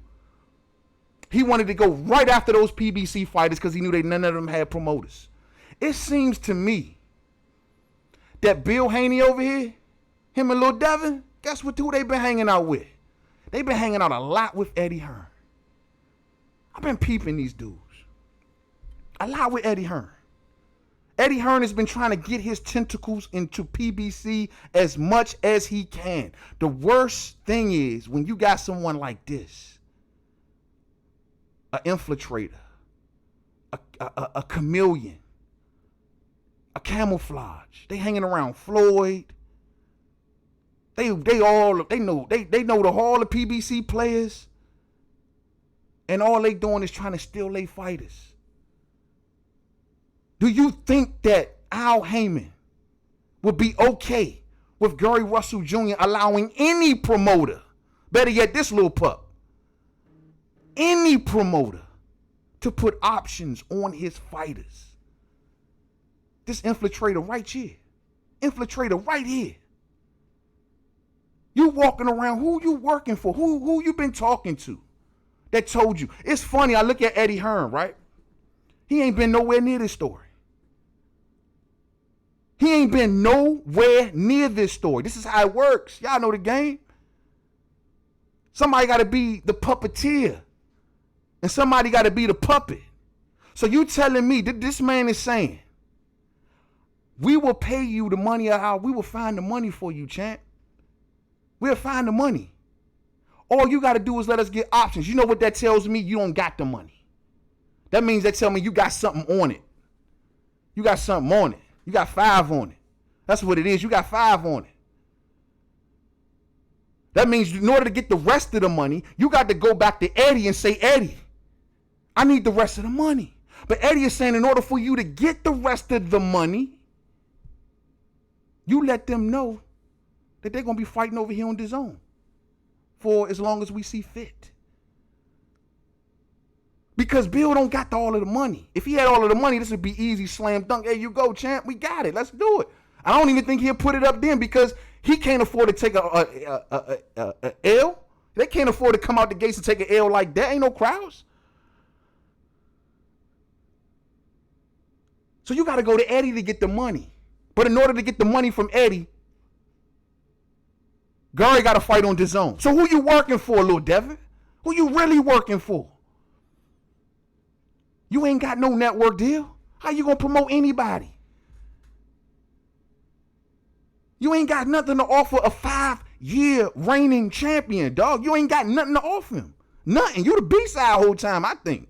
He wanted to go right after those PBC fighters because he knew none of them had promoters. It seems to me that Bill Haney over here, him and Lil Devin, guess who they been hanging out with? They've been hanging out a lot with Eddie Hearn. I've been peeping these dudes. A lot with Eddie Hearn. Eddie Hearn has been trying to get his tentacles into PBC as much as he can. The worst thing is when you got someone like this, an infiltrator, a chameleon, a camouflage. They hanging around Floyd. They know all the PBC players, and all they doing is trying to steal their fighters. Do you think that Al Heyman would be okay with Gary Russell Jr. allowing any promoter, better yet this little pup, any promoter, to put options on his fighters? This infiltrator right here. Infiltrator right here. You walking around, who you working for? Who you been talking to that told you? It's funny, I look at Eddie Hearn, right? He ain't been nowhere near this story. He ain't been nowhere near this story. This is how it works. Y'all know the game. Somebody got to be the puppeteer, and somebody got to be the puppet. So you telling me that this man is saying, we will pay you the money, or how we will find the money for you, champ. We'll find the money. All you got to do is let us get options. You know what that tells me? You don't got the money. That means that tell me you got something on it. You got something on it. You got 5 on it. That's what it is. You got 5 on it. That means in order to get the rest of the money, you got to go back to Eddie and say, Eddie, I need the rest of the money. But Eddie is saying in order for you to get the rest of the money, you let them know that they're going to be fighting over here on the zone for as long as we see fit. Because Bill don't got all of the money. If he had all of the money, this would be easy, slam dunk. Hey, you go, champ. We got it. Let's do it. I don't even think he'll put it up then because he can't afford to take a L. They can't afford to come out the gates and take an L like that. Ain't no crowds. So you got to go to Eddie to get the money. But in order to get the money from Eddie, Gary got to fight on his own. So who you working for, Lil Devin? Who you really working for? You ain't got no network deal. How you going to promote anybody? You ain't got nothing to offer a 5-year reigning champion, dog. You ain't got nothing to offer him. Nothing. You the B-side whole time, I think.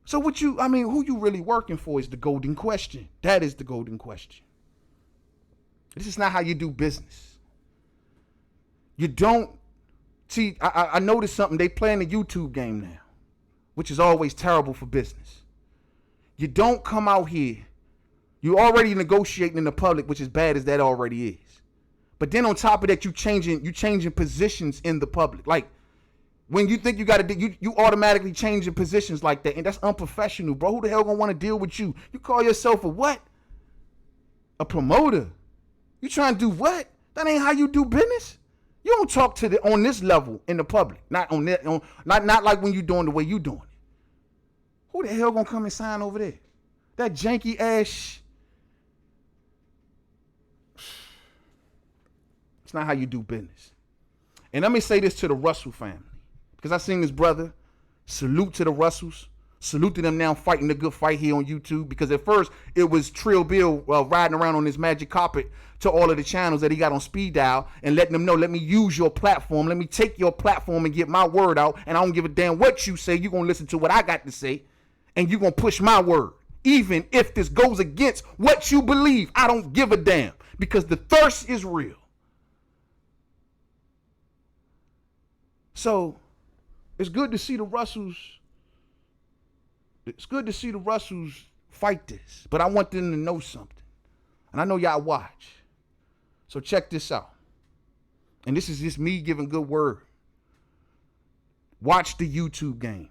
So who you really working for is the golden question. That is the golden question. This is not how you do business. You don't, see, I noticed something. They playing the YouTube game now, which is always terrible for business. You don't come out here. You already negotiating in the public, which is bad as that already is. But then on top of that, you changing positions in the public. Like when you think you got to, you automatically changing positions like that, and that's unprofessional, bro. Who the hell gonna want to deal with you? You call yourself a what? A promoter? You trying to do what? That ain't how you do business. You don't talk on this level in the public. Not on that. Not like when you doing the way you doing it. Who the hell gonna come and sign over there? That janky ass. It's not how you do business. And let me say this to the Russell family, because I seen this brother. Salute to the Russells. Salute to them now fighting the good fight here on YouTube. Because at first it was Trill Bill riding around on his magic carpet to all of the channels that he got on speed dial and letting them know, let me use your platform. Let me take your platform and get my word out. And I don't give a damn what you say. You're going to listen to what I got to say. And you're going to push my word. Even if this goes against what you believe, I don't give a damn. Because the thirst is real. So it's good to see the Russells. It's good to see the Russells fight this. But I want them to know something. And I know y'all watch. So check this out. And this is just me giving good word. Watch the YouTube game.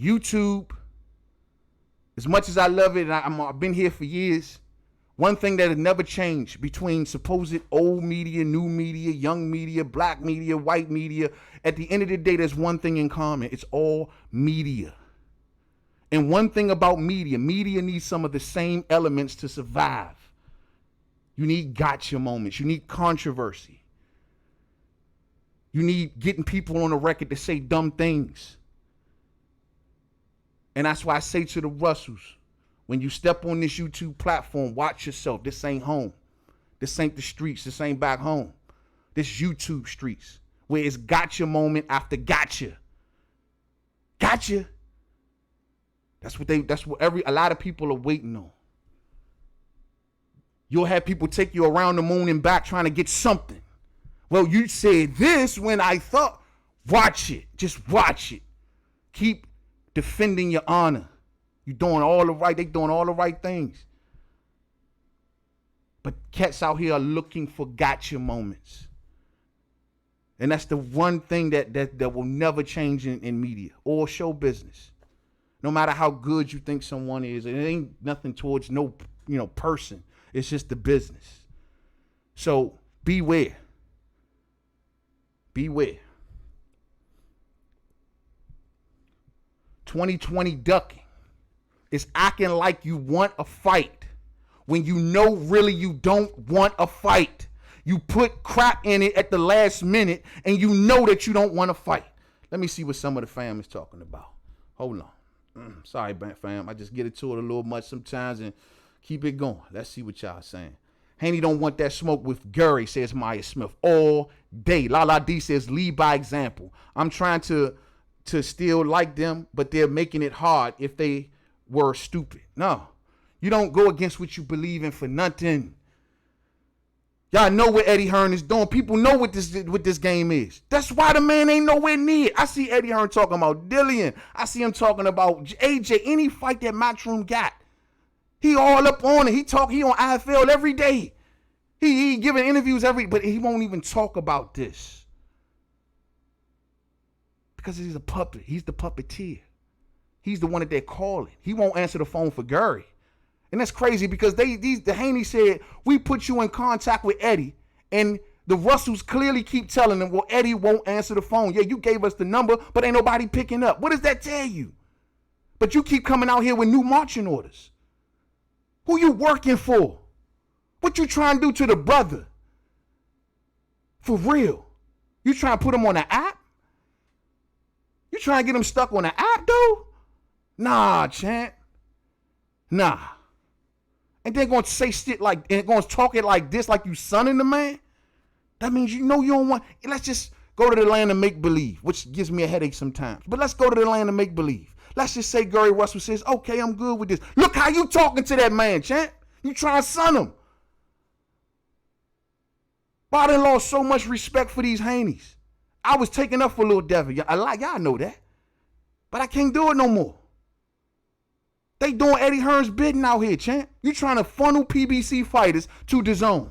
YouTube As much as I love it, and I've been here for years, one thing that has never changed between supposed old media, new media, young media, black media, white media, at the end of the day, there's one thing in common. It's all media. And one thing about media needs some of the same elements to survive. You need gotcha moments. You need controversy. You need getting people on the record to say dumb things. And that's why I say to the Russells, when you step on this YouTube platform, watch yourself. This ain't home. This ain't the streets. This ain't back home. This YouTube streets, where it's gotcha moment after gotcha. Gotcha. That's what a lot of people are waiting on. You'll have people take you around the moon and back trying to get something. Well, you said this when I thought. Watch it. Just watch it. Keep defending your honor. They doing all the right things. But cats out here are looking for gotcha moments. And that's the one thing that will never change in media or show business. No matter how good you think someone is, it ain't nothing towards no person. It's just the business. So beware. Beware. 2020 ducking is acting like you want a fight when you know really you don't want a fight. You put crap in it at the last minute and you know that you don't want to fight. Let me see what some of the fam is talking about. Hold on. Sorry, fam. I just get into it a little much sometimes and keep it going. Let's see what y'all saying. Haney don't want that smoke with Gurry, says Maya Smith, all day. Lala D says, lead by example. I'm trying to still like them, but they're making it hard if they were stupid. No, you don't go against what you believe in for nothing. Y'all know what Eddie Hearn is doing. People know what this game is. That's why the man ain't nowhere near it. I see Eddie Hearn talking about Dillian. I see him talking about AJ. Any fight that Matchroom got, he all up on it. He on IFL every day. He giving interviews but he won't even talk about this. Because he's a puppet. He's the puppeteer. He's the one that they're calling. He won't answer the phone for Gurry. And that's crazy because the Haney said, we put you in contact with Eddie. And the Russells clearly keep telling them, well, Eddie won't answer the phone. Yeah, you gave us the number, but ain't nobody picking up. What does that tell you? But you keep coming out here with new marching orders. Who you working for? What you trying to do to the brother? For real. You trying to put him on an app? You trying to get him stuck on an app, though? Nah, champ. Nah. And they're going to say shit like, and going to talk it like this, like you sonning the man. That means you know you don't want, let's just go to the land of make-believe, which gives me a headache sometimes. But let's go to the land of make-believe. Let's just say Gurry Russell says, okay, I'm good with this. Look how you talking to that man, champ. You trying to son him. But I done lost so much respect for these Haneys. I was taking up for little Devin. Y'all know that. But I can't do it no more. They doing Eddie Hearn's bidding out here, champ. You trying to funnel PBC fighters to the zone.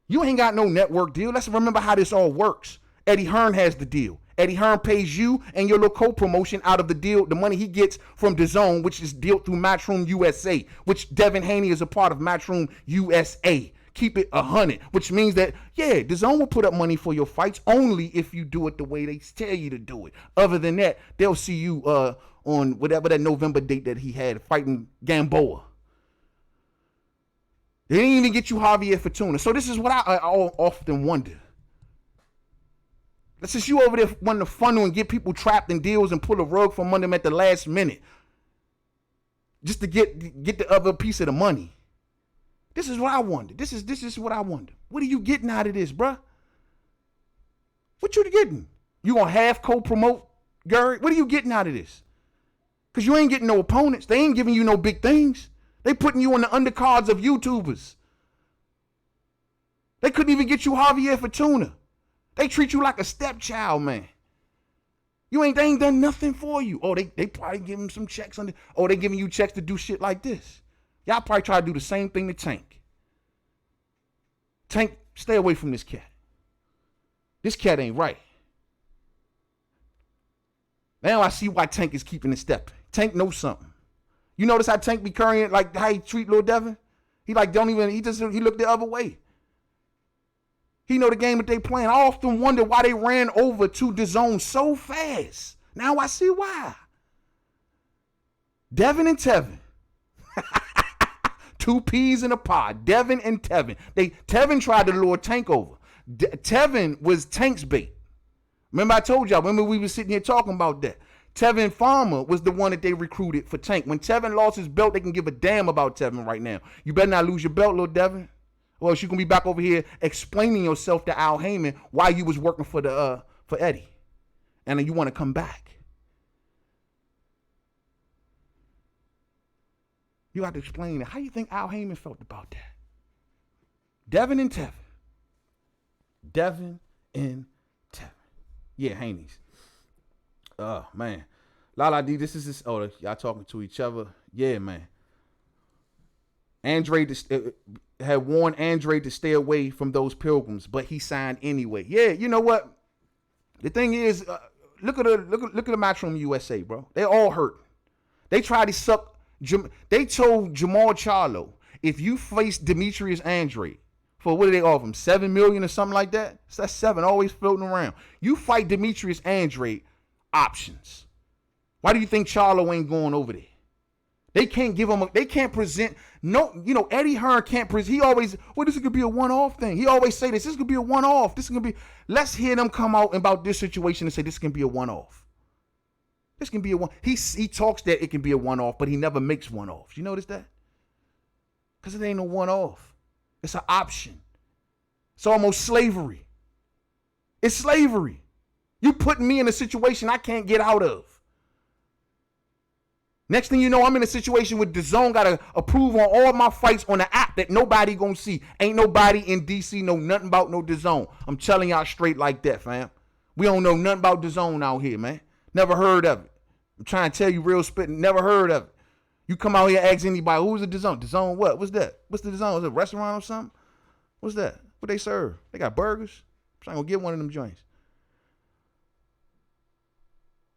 You ain't got no network deal. Let's remember how this all works. Eddie Hearn has the deal. Eddie Hearn pays you and your little co-promotion out of the deal, the money he gets from the zone, which is dealt through Matchroom USA, which Devin Haney is a part of Matchroom USA. Keep it 100, which means that, yeah, the zone will put up money for your fights only if you do it the way they tell you to do it. Other than that, they'll see you on whatever that November date that he had fighting Gamboa. They didn't even get you Javier Fortuna. So this is what I often wonder. That's just you over there wanting to funnel and get people trapped in deals and pull a rug from under them at the last minute. Just to get the other piece of the money. This is what I wonder. This is what I wonder. What are you getting out of this, bruh? What you getting? You gonna half co-promote Gurry? What are you getting out of this? Because you ain't getting no opponents. They ain't giving you no big things. They putting you on the undercards of YouTubers. They couldn't even get you Javier Fortuna. They treat you like a stepchild, man. They ain't done nothing for you. Oh, they probably give him some checks on they giving you checks to do shit like this. Y'all probably try to do the same thing to Tank. Tank, stay away from this cat. This cat ain't right. Now I see why Tank is keeping it stepping. Tank knows something. You notice how Tank be carrying it, like how he treat Lil Devin? He like don't even, he looked the other way. He know the game that they playing. I often wonder why they ran over to the zone so fast. Now I see why. Devin and Tevin. 2 peas in a pod. Devin and Tevin. Tevin tried to lure Tank over. Tevin was Tank's bait. Remember I told y'all, remember we were sitting here talking about that. Tevin Farmer was the one that they recruited for Tank. When Tevin lost his belt, they can give a damn about Tevin right now. You better not lose your belt, little Devin. Well, you can be back over here explaining yourself to Al Heyman why you was working for Eddie. And then you want to come back. You have to explain it. How you think Al Heyman felt about that? Devin and Tevin. Devin and Tevin. Yeah, Haney's. Oh, man. Lala D, this is this. Oh, y'all talking to each other. Yeah, man. Andre had warned Andre to stay away from those pilgrims, but he signed anyway. Yeah, you know what? The thing is, look at the Matchroom USA, bro. They all hurt. They tried to suck. They told Jamal Charlo, if you face Demetrius Andre for what did they offer him, $7 million or something like that? So that's 7, always floating around. You fight Demetrius Andre, options. Why do you think Charlo ain't going over there? They can't give him. They can't present. No, you know Eddie Hearn can't present. He always, well, this could be a one-off thing. He always say this. This could be a one-off. This could be. Let's hear them come out about this situation and say this can be a one-off. This can be a one. He talks that it can be a one-off, but he never makes one-offs. You notice that? Because it ain't a one-off. It's an option. It's almost slavery. It's slavery. You putting me in a situation I can't get out of. Next thing you know, I'm in a situation where DAZN got to approve on all my fights on the app that nobody gonna see. Ain't nobody in DC know nothing about no DAZN. I'm telling y'all straight like that, fam. We don't know nothing about DAZN out here, man. Never heard of it. I'm trying to tell you real spitting, never heard of it. You come out here and ask anybody, who's the DAZN? DAZN what? What's that? What's the DAZN? Is it a restaurant or something? What's that? What they serve? They got burgers? I'm trying to go get one of them joints.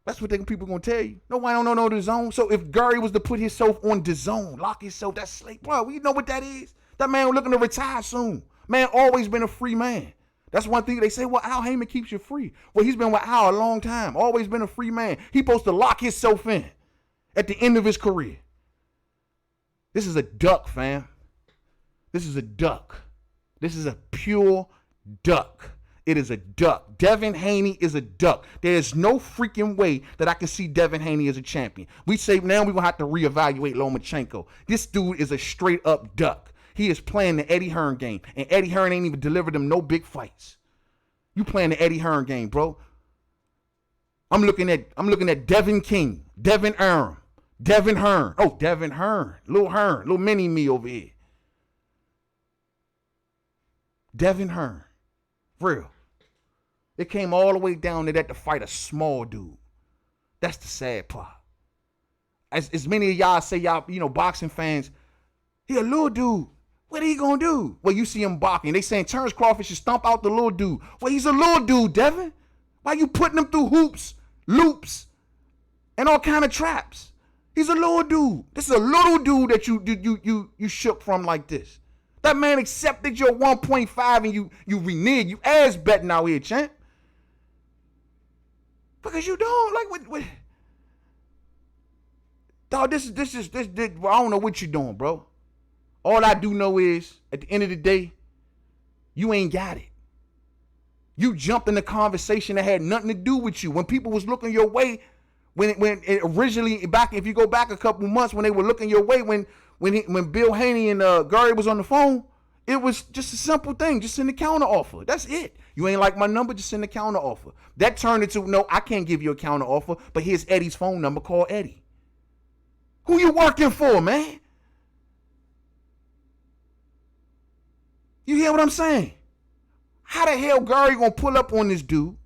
That's what people gonna tell you. Nobody don't know no DAZN. So if Gary was to put himself on DAZN, lock himself, that's slave. Bro, you know what that is? That man looking to retire soon. Man always been a free man. That's one thing they say, well, Al Heyman keeps you free. Well, he's been with Al a long time. Always been a free man. He's supposed to lock himself in at the end of his career. This is a duck, fam. This is a duck. This is a pure duck. It is a duck. Devin Haney is a duck. There's no freaking way that I can see Devin Haney as a champion. We say now we're going to have to reevaluate Lomachenko. This dude is a straight up duck. He is playing the Eddie Hearn game. And Eddie Hearn ain't even delivered him no big fights. You playing the Eddie Hearn game, bro. I'm looking at Devin King, Devin Hearn, Devin Hearn. Oh, Devin Hearn. Little mini me over here. Devin Hearn. Real. It came all the way down to that to fight a small dude. That's the sad part. As many of y'all say, y'all, you know, boxing fans, he a little dude. What are he gonna do? Well, you see him boxing. They saying Terence Crawford should stomp out the little dude. Well, he's a little dude, Devin. Why you putting him through hoops, loops, and all kind of traps? He's a little dude. This is a little dude that you shook from like this. That man accepted your 1.5 and you reneged. You ass betting out here, champ. Because you don't like what dog, this I don't know what you're doing, bro. All I do know is at the end of the day, you ain't got it. You jumped in the conversation that had nothing to do with you. When people was looking your way, when it originally back, if you go back a couple months, when they were looking your way, when Bill Haney and Gary was on the phone, it was just a simple thing. Just send a counter offer. That's it. You ain't like my number, just send a counter offer. That turned into, no, I can't give you a counter offer, but here's Eddie's phone number. Call Eddie. Who you working for, man? You hear what I'm saying? How the hell Gary gonna pull up on this dude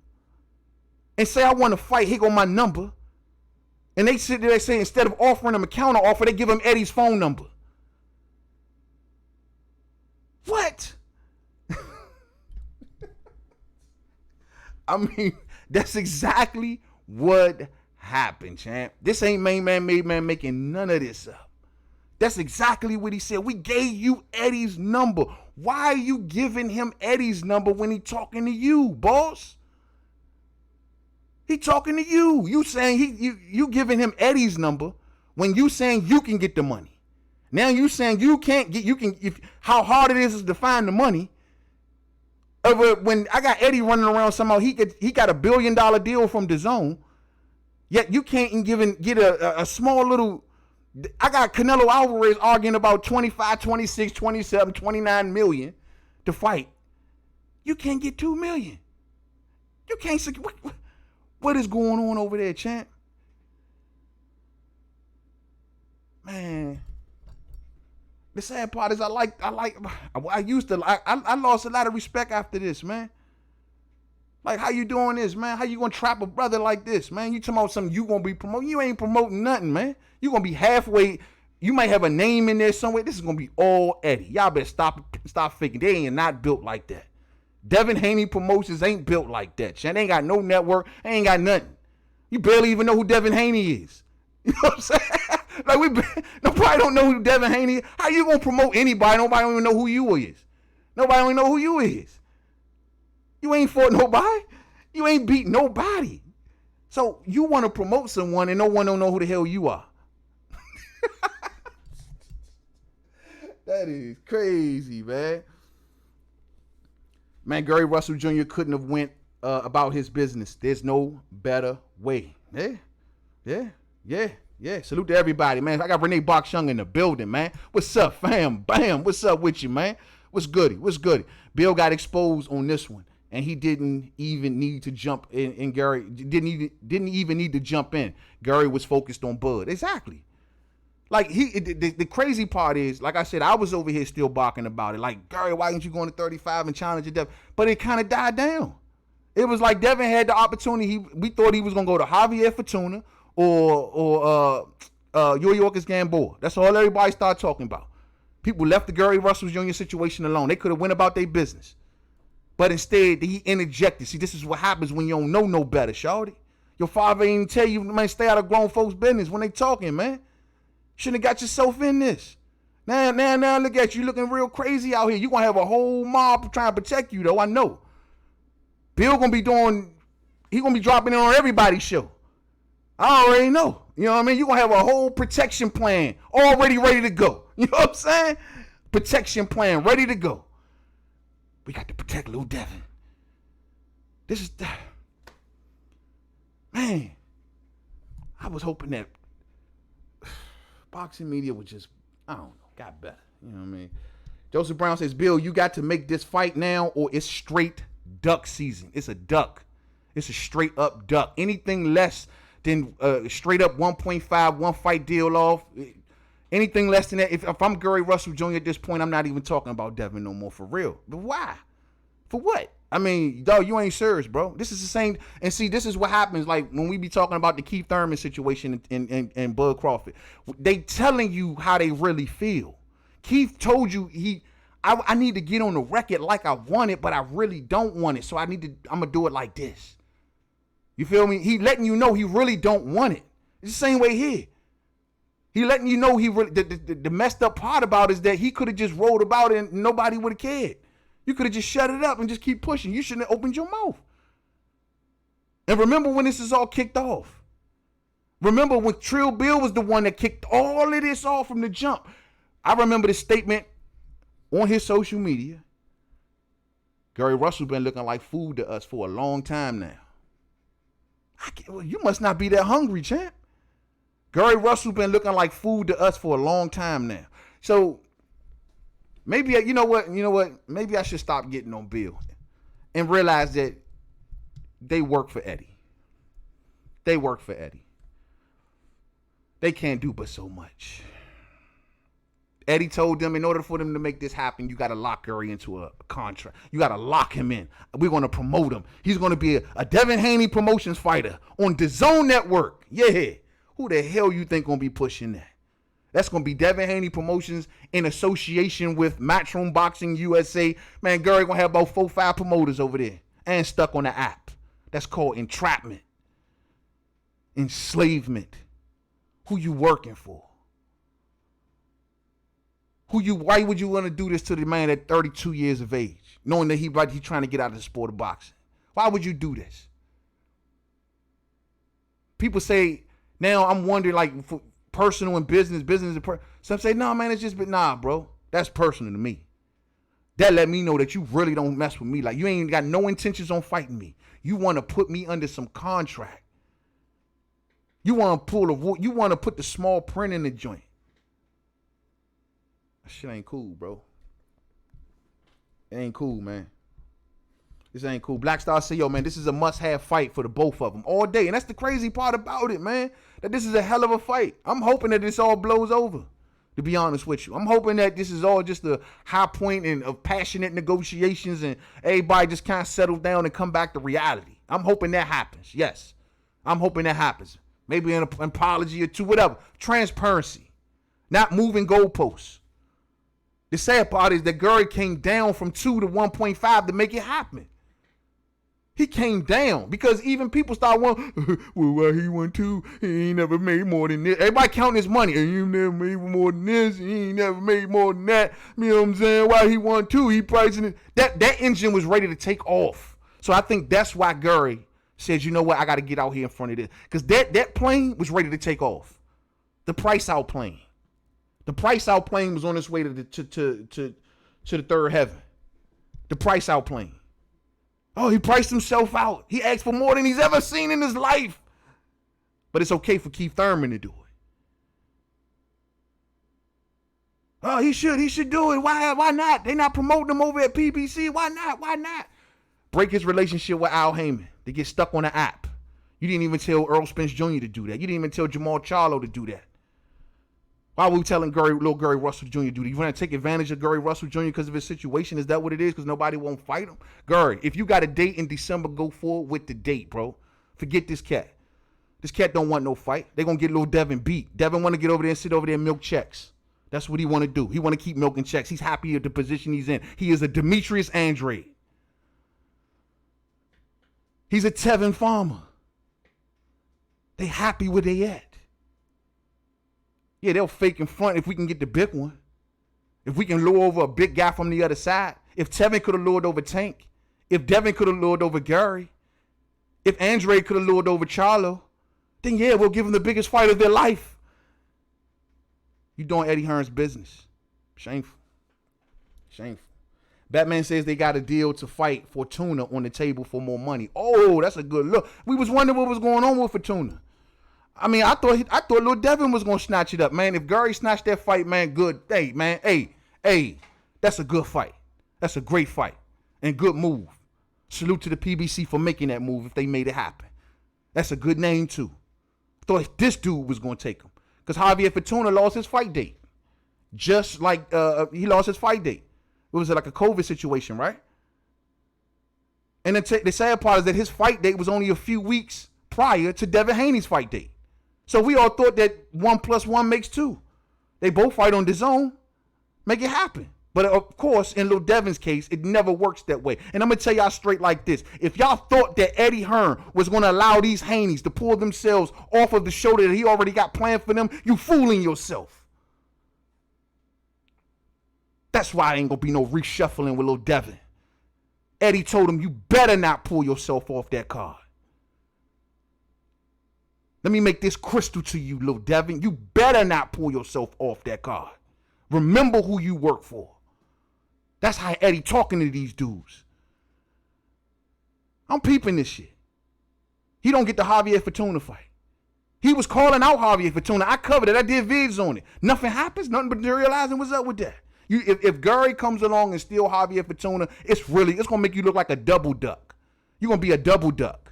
and say, I want to fight, here go my number. And they sit there, they say, instead of offering him a counter offer, they give him Eddie's phone number. What? I mean, that's exactly what happen, champ. This ain't Mainman Mademan making none of this up. That's exactly what he said. We gave you Eddie's number. Why are you giving him Eddie's number when he talking to you, boss? He talking to you. You saying you giving him Eddie's number when you saying you can get the money. Now you saying you can't get, you can, if how hard it is to find the money. When I got Eddie running around somehow, he got $1 billion deal from DAZN, yet you can't even get a small little. I got Canelo Alvarez arguing about 25, 26, 27, 29 million to fight. You can't get 2 million. You can't. What is going on over there, champ? Man, the sad part is I lost a lot of respect after this, man. Like, how you doing this, man? How you gonna trap a brother like this, man? You talking about something you gonna be promoting? You ain't promoting nothing, man. You gonna be halfway. You might have a name in there somewhere. This is gonna be all Eddie. Y'all better stop faking. They ain't not built like that. Devin Haney Promotions ain't built like that. They ain't got no network. They ain't got nothing. You barely even know who Devin Haney is. You know what I'm saying? Like, nobody don't know who Devin Haney is. How you gonna promote anybody? Nobody don't even know who you is. Nobody don't even know who you is. You ain't fought nobody. You ain't beat nobody. So you want to promote someone and no one don't know who the hell you are. That is crazy, man. Man, Gary Russell Jr. couldn't have went about his business. There's no better way. Yeah. Salute to everybody, man. I got Renee Box Young in the building, man. What's up, fam? Bam. What's up with you, man? What's goody? Bill got exposed on this one, and he didn't even need to jump in. And Gary didn't even need to jump in. Gary was focused on Bud. Exactly. Like, the crazy part is, like I said, I was over here still barking about it. Like, Gary, why didn't you go into 35 and challenge your Devin? But it kind of died down. It was like Devin had the opportunity. We thought he was gonna go to Javier Fortuna or Yorkis Gamboa. That's all everybody started talking about. People left the Gary Russell Jr. situation alone. They could have went about their business. But instead, he interjected. See, this is what happens when you don't know no better, shawty. Your father ain't even tell you, man, stay out of grown folks' business when they talking, man. Shouldn't have got yourself in this. Now, look at you looking real crazy out here. You going to have a whole mob trying to protect you, though. I know. Bill going to be he going to be dropping in on everybody's show. I already know. You know what I mean? You're going to have a whole protection plan already ready to go. You know what I'm saying? Protection plan ready to go. We got to protect little Devin. This is, man, I was hoping that boxing media would just, I don't know, got better. You know what I mean? Joseph Brown says, Bill, you got to make this fight now or it's straight duck season. It's a duck. It's a straight up duck. Anything less than straight up 1.5, one fight deal off. Anything less than that. If I'm Gary Russell Jr. at this point, I'm not even talking about Devin no more for real. But why? For what? I mean, dog, you ain't serious, bro. This is the same. And see, this is what happens like when we be talking about the Keith Thurman situation and Bud Crawford. They telling you how they really feel. Keith told you I need to get on the record like I want it, but I really don't want it. So I'm going to do it like this. You feel me? He letting you know he really don't want it. It's the same way here. He letting you know he really, the messed up part about it is that he could have just rolled about it and nobody would have cared. You could have just shut it up and just keep pushing. You shouldn't have opened your mouth. And remember when this is all kicked off. Remember when Trill Bill was the one that kicked all of this off from the jump. I remember the statement on his social media. Gary Russell been looking like food to us for a long time now. You must not be that hungry, champ. Gary Russell been looking like food to us for a long time now. So maybe, you know what? Maybe I should stop getting on Bill and realize that they work for Eddie. They work for Eddie. They can't do but so much. Eddie told them in order for them to make this happen, you got to lock Gary into a contract. You got to lock him in. We're going to promote him. He's going to be a Devin Haney Promotions fighter on DAZN Network. Yeah. Who the hell you think going to be pushing that? That's going to be Devin Haney Promotions in association with Matchroom Boxing USA. Man, Gary going to have about 4 or 5 promoters over there and stuck on the app. That's called entrapment. enslavement. Who you working for? Why would you want to do this to the man at 32 years of age, knowing that he's trying to get out of the sport of boxing? Why would you do this? People say, now I'm wondering, like, for personal and business and some say, no, man, it's just, but nah, bro, that's personal to me. That let me know that you really don't mess with me. Like, you ain't got no intentions on fighting me. You want to put me under some contract. You want to put the small print in the joint. That shit ain't cool, bro. It ain't cool, man. This ain't cool. Black Star say, yo, man, this is a must-have fight for the both of them all day. And that's the crazy part about it, man, that this is a hell of a fight. I'm hoping that this all blows over, to be honest with you. I'm hoping that this is all just a high point of passionate negotiations and everybody just kind of settle down and come back to reality. I'm hoping that happens. Yes. I'm hoping that happens. Maybe an apology or two, whatever. Transparency. Not moving goalposts. The sad part is that Gary came down from 2 to 1.5 to make it happen. He came down because even people start wondering, well, why he won 2? He ain't never made more than this. Everybody counting his money. He ain't never made more than this. He ain't never made more than that. You know what I'm saying? Why he won 2? He pricing it. That engine was ready to take off. So I think that's why Gary said, you know what? I got to get out here in front of this. Because that plane was ready to take off. The price out plane. The price out plane was on its way to the third heaven. The price out plane. Oh, he priced himself out. He asked for more than he's ever seen in his life. But it's okay for Keith Thurman to do it. Oh, he should do it. Why not? They not promoting him over at PBC. Why not? Break his relationship with Al Heyman. They get stuck on the app. You didn't even tell Earl Spence Jr. to do that. You didn't even tell Jamal Charlo to do that. Why were we telling little Gary Russell Jr. to do that? You want to take advantage of Gary Russell Jr. because of his situation? Is that what it is? Because nobody won't fight him? Gary, if you got a date in December, go forward with the date, bro. Forget this cat. This cat don't want no fight. They're going to get little Devin beat. Devin want to get over there and sit over there and milk checks. That's what he want to do. He want to keep milking checks. He's happy at the position he's in. He is a Demetrius Andrade. He's a Tevin Farmer. They happy where they at. Yeah, they'll fake in front if we can get the big one. If we can lure over a big guy from the other side. If Tevin could have lured over Tank. If Devin could have lured over Gary. If Andre could have lured over Charlo. Then yeah, we'll give him the biggest fight of their life. You doing Eddie Hearn's business. Shameful. Shameful. Batman says they got a deal to fight Fortuna on the table for more money. Oh, that's a good look. We was wondering what was going on with Fortuna. I mean, I thought little Devin was gonna snatch it up, man. If Gary snatched that fight, man, good. Hey, man, hey, that's a good fight. That's a great fight and good move. Salute to the PBC for making that move if they made it happen. That's a good name too. Thought this dude was gonna take him because Javier Fortuna lost his fight date, just like he lost his fight date. It was like a COVID situation, right? And the sad part is that his fight date was only a few weeks prior to Devin Haney's fight date. So we all thought that 1 + 1 makes 2. They both fight on DAZN. Make it happen. But of course, in Lil Devin's case, it never works that way. And I'm going to tell y'all straight like this. If y'all thought that Eddie Hearn was going to allow these Haneys to pull themselves off of the shoulder that he already got planned for them, you fooling yourself. That's why I ain't going to be no reshuffling with Lil Devin. Eddie told him, you better not pull yourself off that card. Let me make this crystal to you, Lil Devin. You better not pull yourself off that card. Remember who you work for. That's how Eddie talking to these dudes. I'm peeping this shit. He don't get the Javier Fortuna fight. He was calling out Javier Fortuna. I covered it. I did vids on it. Nothing happens. Nothing materializing. What's up with that? If Gary comes along and steal Javier Fortuna, it's going to make you look like a double duck. You're going to be a double duck.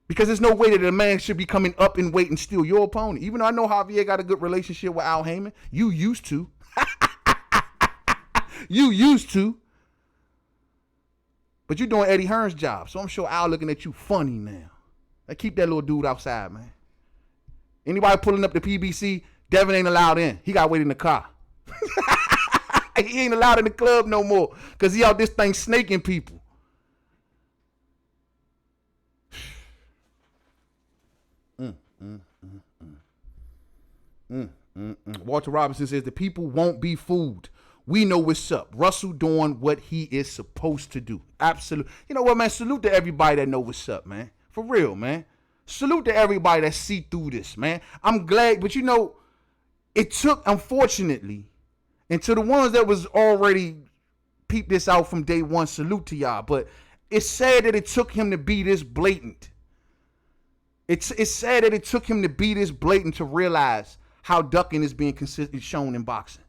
Because there's no way that a man should be coming up in weight and steal your opponent. Even though I know Javier got a good relationship with Al Heyman. You used to. You used to. But you're doing Eddie Hearn's job. So I'm sure Al looking at you funny now. Like, keep that little dude outside, man. Anybody pulling up the PBC, Devin ain't allowed in. He got to wait in the car. He ain't allowed in the club no more. Because he out this thing snaking people. Walter Robinson says the people won't be fooled. We know what's up. Russell doing what he is supposed to do. Absolutely. You know what, man? Salute to everybody that know what's up, man. For real, man. Salute to everybody that see through this, man. I'm glad, but you know, it took, unfortunately, and to the ones that was already peeped this out from day one, salute to y'all. But it's sad that it took him to be this blatant. It's sad that it took him to be this blatant to realize how ducking is being consistently shown in boxing.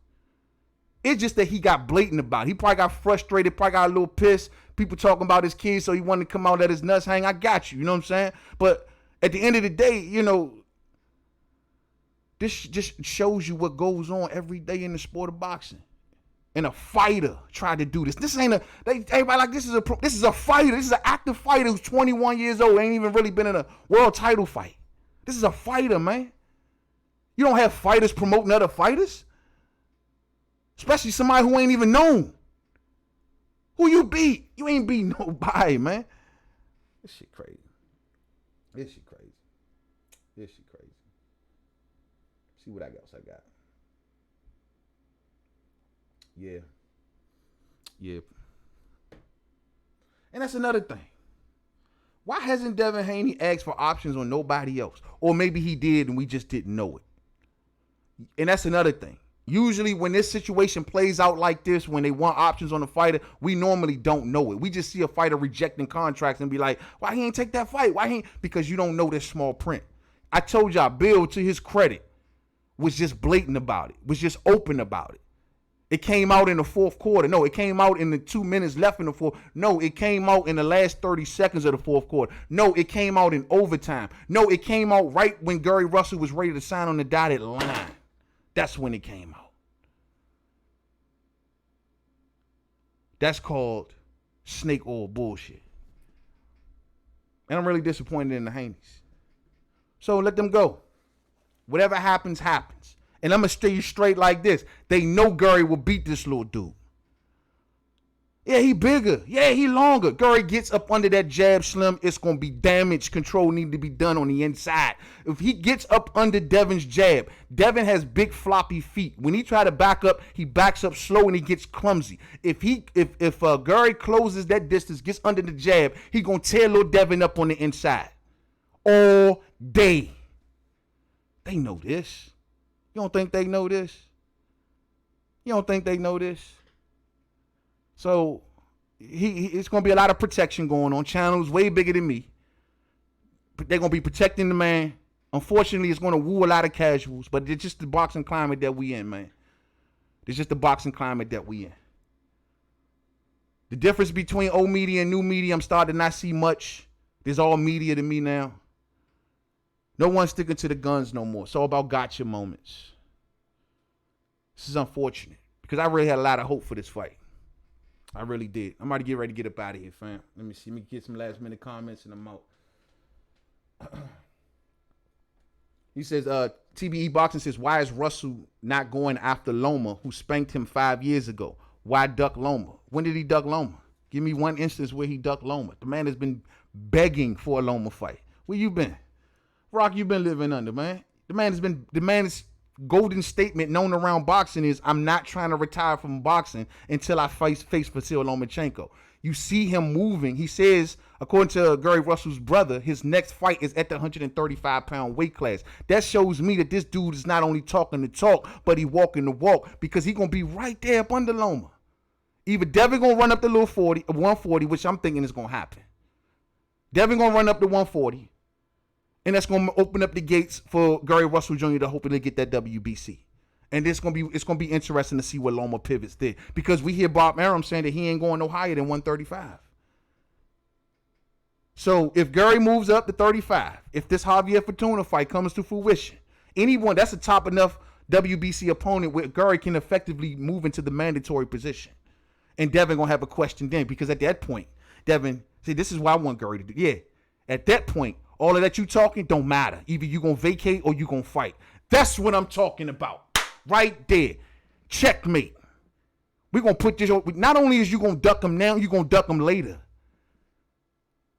It's just that he got blatant about it. He probably got frustrated, probably got a little pissed. People talking about his kids, so he wanted to come out, let his nuts hang. I got you, you know what I'm saying? But at the end of the day, you know, this just shows you what goes on every day in the sport of boxing. And a fighter tried to do this. This ain't everybody like this is a fighter. This is an active fighter who's 21 years old, ain't even really been in a world title fight. This is a fighter, man. You don't have fighters promoting other fighters. Especially somebody who ain't even known. Who you beat? You ain't beat nobody, man. This shit crazy. See what else I got. Yeah. And that's another thing. Why hasn't Devin Haney asked for options on nobody else? Or maybe he did and we just didn't know it. And that's another thing. Usually when this situation plays out like this, when they want options on a fighter, we normally don't know it. We just see a fighter rejecting contracts and be like, why he ain't take that fight? Because you don't know this small print. I told y'all, Bill, to his credit, was just blatant about it, was just open about it. It came out in the fourth quarter. No, it came out in the 2 minutes left in the fourth. No, it came out in the last 30 seconds of the fourth quarter. No, it came out in overtime. No, it came out right when Gary Russell was ready to sign on the dotted line. That's when it came out. That's called snake oil bullshit. And I'm really disappointed in the Haneys. So let them go. Whatever happens, happens. And I'm going to stay straight like this. They know Gary will beat this little dude. Yeah, he bigger. Yeah, he longer. Gary gets up under that jab slim. It's going to be damage control need to be done on the inside. If he gets up under Devin's jab, Devin has big floppy feet. When he try to back up, he backs up slow and he gets clumsy. If Gary closes that distance, gets under the jab, he going to tear little Devin up on the inside. All day. They know this. You don't think they know this? You don't think they know this? So it's going to be a lot of protection going on. Channel's way bigger than me. They're going to be protecting the man. Unfortunately, it's going to woo a lot of casuals, but it's just the boxing climate that we in, man. It's just the boxing climate that we in. The difference between old media and new media, I'm starting to not see much. There's all media to me now. No one's sticking to the guns no more. It's all about gotcha moments. This is unfortunate because I really had a lot of hope for this fight. I really did. I'm about to get ready to get up out of here, fam. Let me see. Let me get some last minute comments and I'm out. He says, TBE Boxing says, why is Russell not going after Loma, who spanked him 5 years ago? Why duck Loma? When did he duck Loma? Give me one instance where he ducked Loma. The man has been begging for a Loma fight. Where you been? Rock, you been living under, man. The man's golden statement known around boxing is, I'm not trying to retire from boxing until I face Vasyl Lomachenko. You see him moving. He says, according to Gary Russell's brother, his next fight is at the 135-pound weight class. That shows me that this dude is not only talking the talk, but he walking the walk, because he going to be right there up under Loma. Either Devin going to run up the little 140, which I'm thinking is going to happen. Devin going to run up the 140. And that's going to open up the gates for Gary Russell Jr. to hopefully get that WBC. And it's going to be interesting to see what Loma pivots there. Because we hear Bob Arum saying that he ain't going no higher than 135. So if Gary moves up to 35, if this Javier Fortuna fight comes to fruition, anyone, that's a top enough WBC opponent where Gary can effectively move into the mandatory position. And Devin going to have a question then. Because at that point, Devin, see, this is what I want Gary to do. Yeah, at that point, all of that you talking don't matter. Either you going to vacate or you going to fight. That's what I'm talking about. Right there. Checkmate. We're going to put this, not only is you going to duck him now, you're going to duck him later.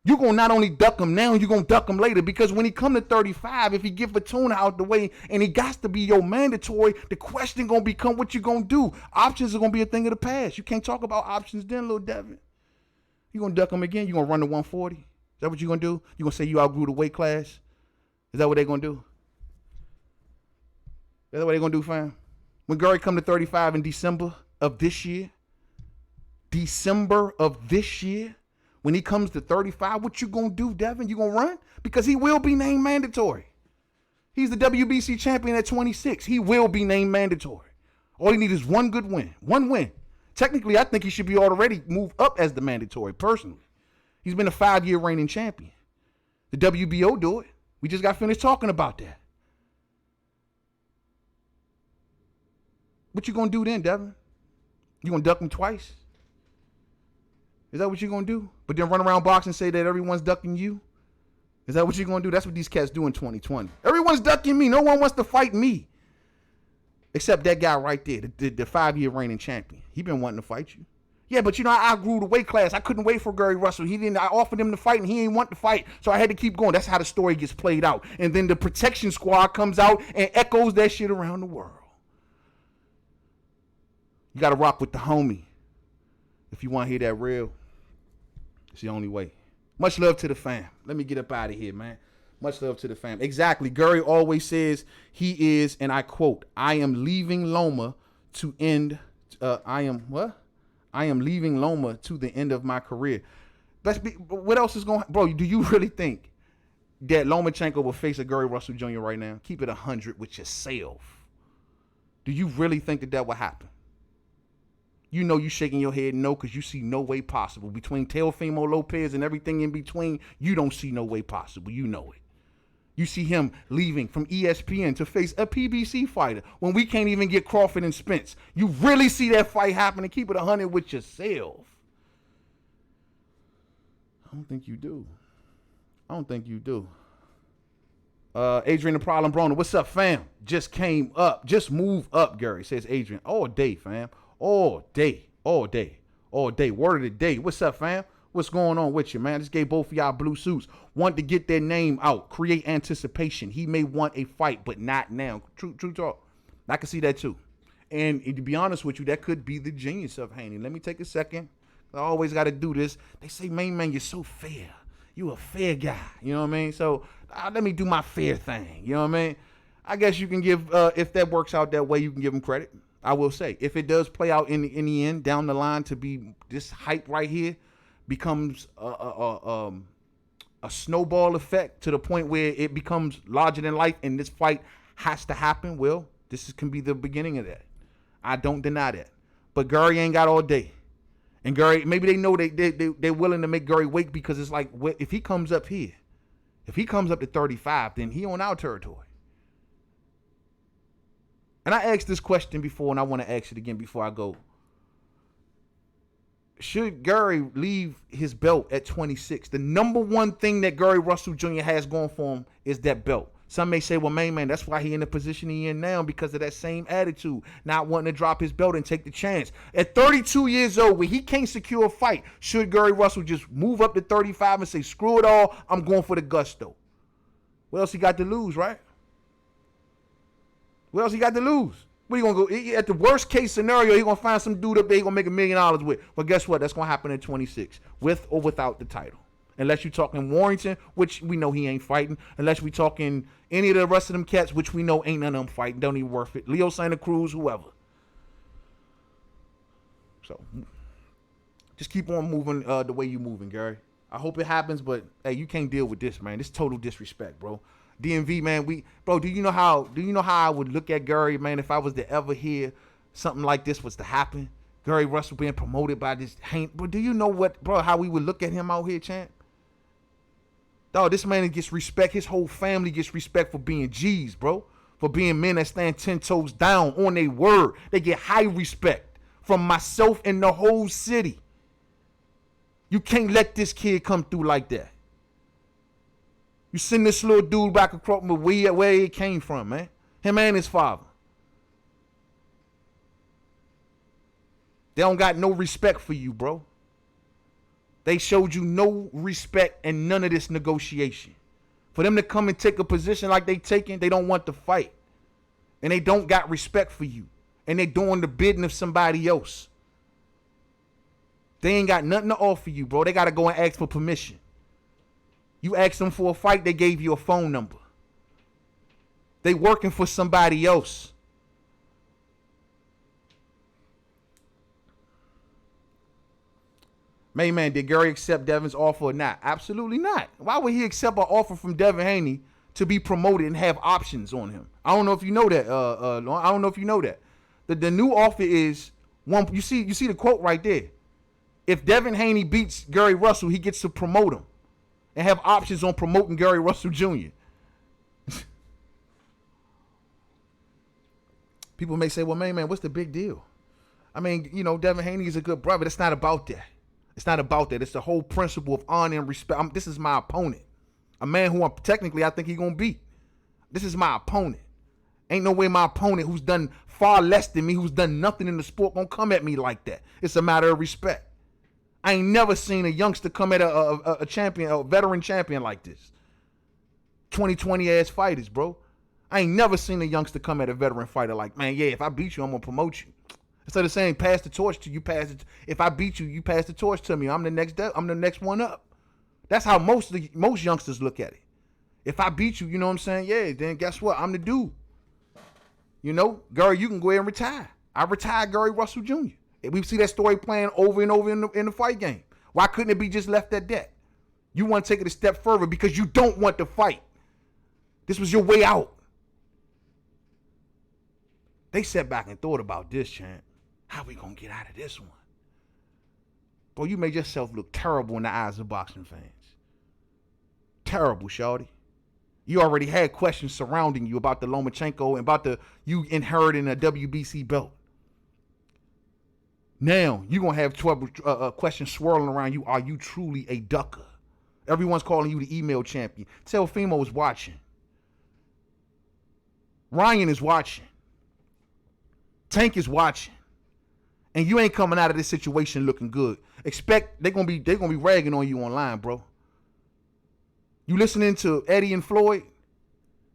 You're going to not only duck him now, you're going to duck him later, because when he come to 35, if he get Fortuna out the way and he got to be your mandatory, the question going to become what you going to do. Options are going to be a thing of the past. You can't talk about options then, little Devin. You going to duck him again? You going to run to 140? Is that what you going to do? You going to say you outgrew the weight class? Is that what they going to do? Is that what they going to do, fam? When Gary come to 35 in December of this year, when he comes to 35, what you gonna do, Devin? You gonna run? Because he will be named mandatory. He's the WBC champion at 26. He will be named mandatory. All he needs is one good win. One win. Technically, I think he should be already moved up as the mandatory, personally. He's been a 5-year reigning champion. The WBO do it. We just got finished talking about that. What you gonna do then, Devin? You gonna duck him twice? Is that what you're going to do? But then run around boxing and say that everyone's ducking you? Is that what you're going to do? That's what these cats do in 2020. Everyone's ducking me. No one wants to fight me. Except that guy right there, the 5-year reigning champion. He been wanting to fight you. Yeah, but you know, I outgrew the weight class. I couldn't wait for Gary Russell. I offered him to fight, and he ain't want to fight. So I had to keep going. That's how the story gets played out. And then the protection squad comes out and echoes that shit around the world. You got to rock with the homie if you want to hear that real. It's the only way. Much love to the fam. Let me get up out of here, man. Much love to the fam. Exactly. Gary always says he is, and I quote, I am leaving Loma to end. I am leaving Loma to the end of my career. What else is going on? Bro, do you really think that Lomachenko will face a Gary Russell Jr. right now? Keep it 100 with yourself. Do you really think that will happen? You know you shaking your head no, because you see no way possible. Between Teofimo Lopez and everything in between, you don't see no way possible. You know it. You see him leaving from ESPN to face a PBC fighter when we can't even get Crawford and Spence. You really see that fight happening? Keep it 100 with yourself. I don't think you do. Adrian the Problem Broner, what's up, fam? Just came up. Just move up, Gary, says Adrian. All day, fam. All day. Word of the day. What's up, fam? What's going on with you, man? Just gave both of y'all blue suits. Want to get their name out. Create anticipation. He may want a fight, but not now. True talk. I can see that too. And to be honest with you, that could be the genius of Haney. Let me take a second. I always got to do this. They say, man, you're so fair. You a fair guy. You know what I mean? So let me do my fair thing. You know what I mean? I guess you can give, if that works out that way, you can give him credit. I will say, if it does play out in the end, down the line, to be this hype right here becomes a snowball effect to the point where it becomes larger than life, and this fight has to happen. Well, can be the beginning of that. I don't deny that. But Gary ain't got all day, and Gary, maybe they know they're willing to make Gary wait, because it's like, if he comes up here, if he comes up to 35, then he on our territory. And I asked this question before, and I want to ask it again before I go. Should Gary leave his belt at 26? The number one thing that Gary Russell Jr. has going for him is that belt. Some may say, well, man, that's why he in the position he in now, because of that same attitude, not wanting to drop his belt and take the chance. At 32 years old, where he can't secure a fight, should Gary Russell just move up to 35 and say, screw it all, I'm going for the gusto? What else he got to lose, right? What else he got to lose? What are you going to go? At the worst case scenario, he going to find some dude up there he going to make $1 million with. But guess what? That's going to happen at 26, with or without the title. Unless you're talking Warrington, which we know he ain't fighting. Unless we talking any of the rest of them cats, which we know ain't none of them fighting. Don't even worth it. Leo Santa Cruz, whoever. So, just keep on moving the way you moving, Gary. I hope it happens, but, hey, you can't deal with this, man. This total disrespect, bro. DMV, man, do you know how I would look at Gary, man, if I was to ever hear something like this was to happen? Gary Russell being promoted by this Haney. But do you know how we would look at him out here, champ? Dog, this man gets respect. His whole family gets respect for being G's, bro. For being men that stand 10 toes down on their word. They get high respect from myself and the whole city. You can't let this kid come through like that. You send this little dude back across where he came from, man. Him and his father. They don't got no respect for you, bro. They showed you no respect and none of this negotiation. For them to come and take a position like they taking, they don't want to fight. And they don't got respect for you. And they doing the bidding of somebody else. They ain't got nothing to offer you, bro. They got to go and ask for permission. You asked them for a fight, they gave you a phone number. They working for somebody else. Man, did Gary accept Devin's offer or not? Absolutely not. Why would he accept an offer from Devin Haney to be promoted and have options on him? I don't know if you know that. I don't know if you know that. The new offer is one. You see the quote right there. If Devin Haney beats Gary Russell, he gets to promote him and have options on promoting Gary Russell Jr. People may say, well, man, what's the big deal? I mean, Devin Haney is a good brother. It's not about that. It's not about that. It's the whole principle of honor and respect. This is my opponent. A man who I think he's going to beat. This is my opponent. Ain't no way my opponent who's done far less than me, who's done nothing in the sport, going to come at me like that. It's a matter of respect. I ain't never seen a youngster come at a champion, a veteran champion like this. 2020 ass fighters, bro. I ain't never seen a youngster come at a veteran fighter like, man, yeah, if I beat you, I'm going to promote you. Instead of saying pass the torch to you, pass it. If I beat you, you pass the torch to me. I'm the next one up. That's how most youngsters look at it. If I beat you, you know what I'm saying? Yeah, then guess what? I'm the dude. Gary, you can go ahead and retire. I retired Gary Russell Jr. And we see that story playing over and over in the fight game. Why couldn't it be just left at that? You want to take it a step further because you don't want to fight. This was your way out. They sat back and thought about this, champ. How we gonna get out of this one? Boy, you made yourself look terrible in the eyes of boxing fans. Terrible, shawty. You already had questions surrounding you about the Lomachenko and about you inheriting a WBC belt. Now, you're going to have 12 questions swirling around you. Are you truly a ducker? Everyone's calling you the email champion. Telfimo is watching. Ryan is watching. Tank is watching. And you ain't coming out of this situation looking good. Expect they're gonna be ragging on you online, bro. You listening to Eddie and Floyd?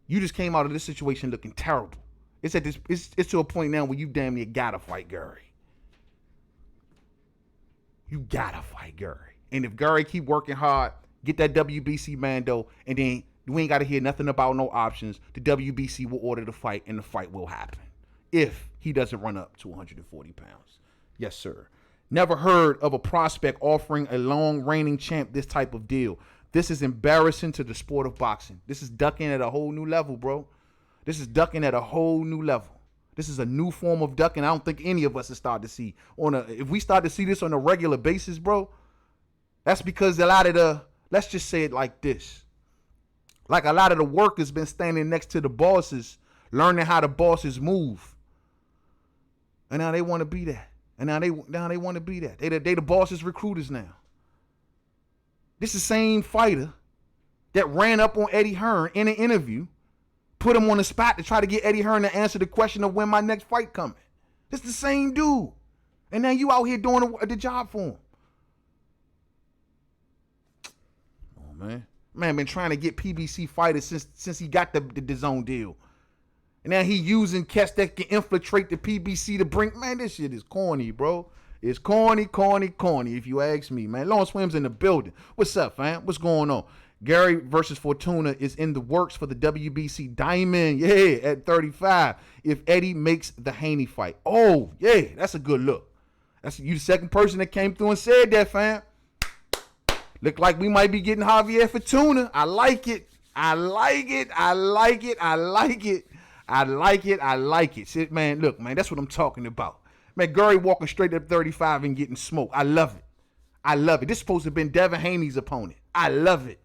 You just came out of this situation looking terrible. It's to a point now where you damn near gotta fight Gary. You gotta fight Gary. And if Gary keep working hard, get that WBC mando, and then you ain't gotta hear nothing about no options. The WBC will order the fight, and the fight will happen. If he doesn't run up to 140 pounds. Yes, sir. Never heard of a prospect offering a long reigning champ this type of deal. This is embarrassing to the sport of boxing. This is ducking at a whole new level, bro. This is ducking at a whole new level. This is a new form of ducking I don't think any of us have started to see. If we start to see this on a regular basis, bro, that's because a lot of let's just say it like this. Like a lot of the workers been standing next to the bosses, learning how the bosses move. And now they want to be that. And now they want to be that. They the bosses recruiters now. This is the same fighter that ran up on Eddie Hearn in an interview, put him on the spot to try to get Eddie Hearn to answer the question of when my next fight coming. This the same dude. And now you out here doing the job for him. Oh, man. Man been trying to get PBC fighters since he got the DAZN deal. And now he using cats that can infiltrate the PBC to bring... Man, this shit is corny, bro. It's corny, if you ask me, man. Lawrence Williams in the building. What's up, fam? What's going on? Gary versus Fortuna is in the works for the WBC Diamond. Yeah, at 35. If Eddie makes the Haney fight. Oh, yeah, that's a good look. That's you the second person that came through and said that, fam. Look like we might be getting Javier Fortuna. I like it. I like it. Shit, man, look, man, that's what I'm talking about. Man, Gary walking straight up 35 and getting smoked. I love it. This is supposed to have been Devin Haney's opponent. I love it.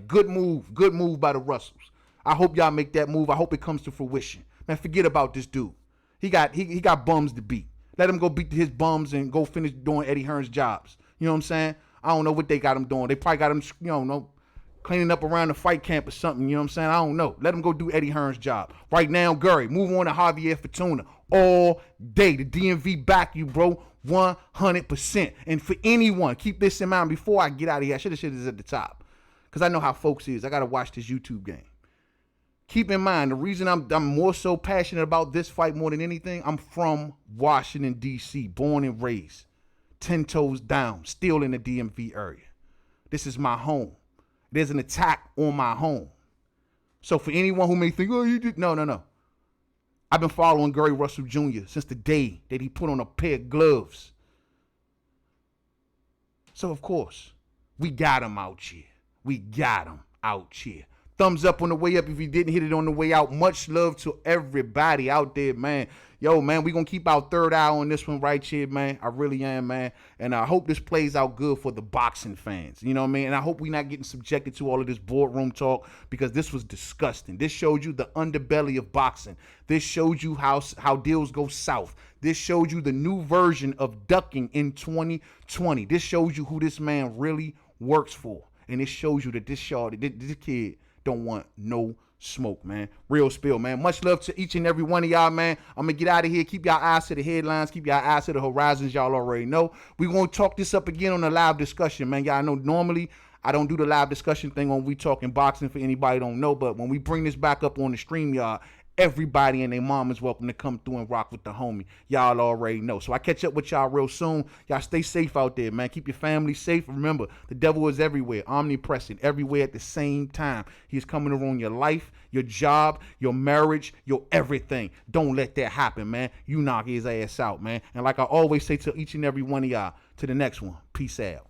Good move by the Russells. I hope y'all make that move. I hope it comes to fruition. Man, forget about this dude. He got bums to beat. Let him go beat his bums and go finish doing Eddie Hearn's jobs. You know what I'm saying? I don't know what they got him doing. They probably got him, cleaning up around the fight camp or something. You know what I'm saying? I don't know. Let him go do Eddie Hearn's job. Right now, Gary, move on to Javier Fortuna. all day. The DMV back you, bro, 100%. And for anyone, keep this in mind before I get out of here. I should have said this at the top because I know how folks is. I got to watch this YouTube game. Keep in mind, the reason I'm more so passionate about this fight more than anything, I'm from Washington, D.C., born and raised, 10 toes down, still in the DMV area. This is my home. There's an attack on my home. So for anyone who may think, oh, you did, no. I've been following Gary Russell Jr. since the day that he put on a pair of gloves. So, of course, we got him out here. We got him out here. Thumbs up on the way up if you didn't hit it on the way out. Much love to everybody out there, man. Yo, man, we going to keep our third eye on this one right here, man. I really am, man. And I hope this plays out good for the boxing fans. You know what I mean? And I hope we're not getting subjected to all of this boardroom talk because this was disgusting. This showed you the underbelly of boxing. This showed you how deals go south. This showed you the new version of ducking in 2020. This shows you who this man really works for. And it shows you that this kid don't want no smoke, man. Real spill, man. Much love to each and every one of y'all, man. I'm going to get out of here. Keep y'all eyes to the headlines. Keep y'all eyes to the horizons. Y'all already know. We're going to talk this up again on the live discussion, man. Y'all know normally I don't do the live discussion thing on We Talking Boxing for anybody don't know, but when we bring this back up on the StreamYard, everybody and their mom is welcome to come through and rock with the homie. Y'all already know. So I catch up with y'all real soon. Y'all stay safe out there, man. Keep your family safe. Remember, the devil is everywhere, omnipresent, everywhere at the same time. He's coming around your life, your job, your marriage, your everything. Don't let that happen, man. You knock his ass out, man. And like I always say to each and every one of y'all, to the next one, peace out.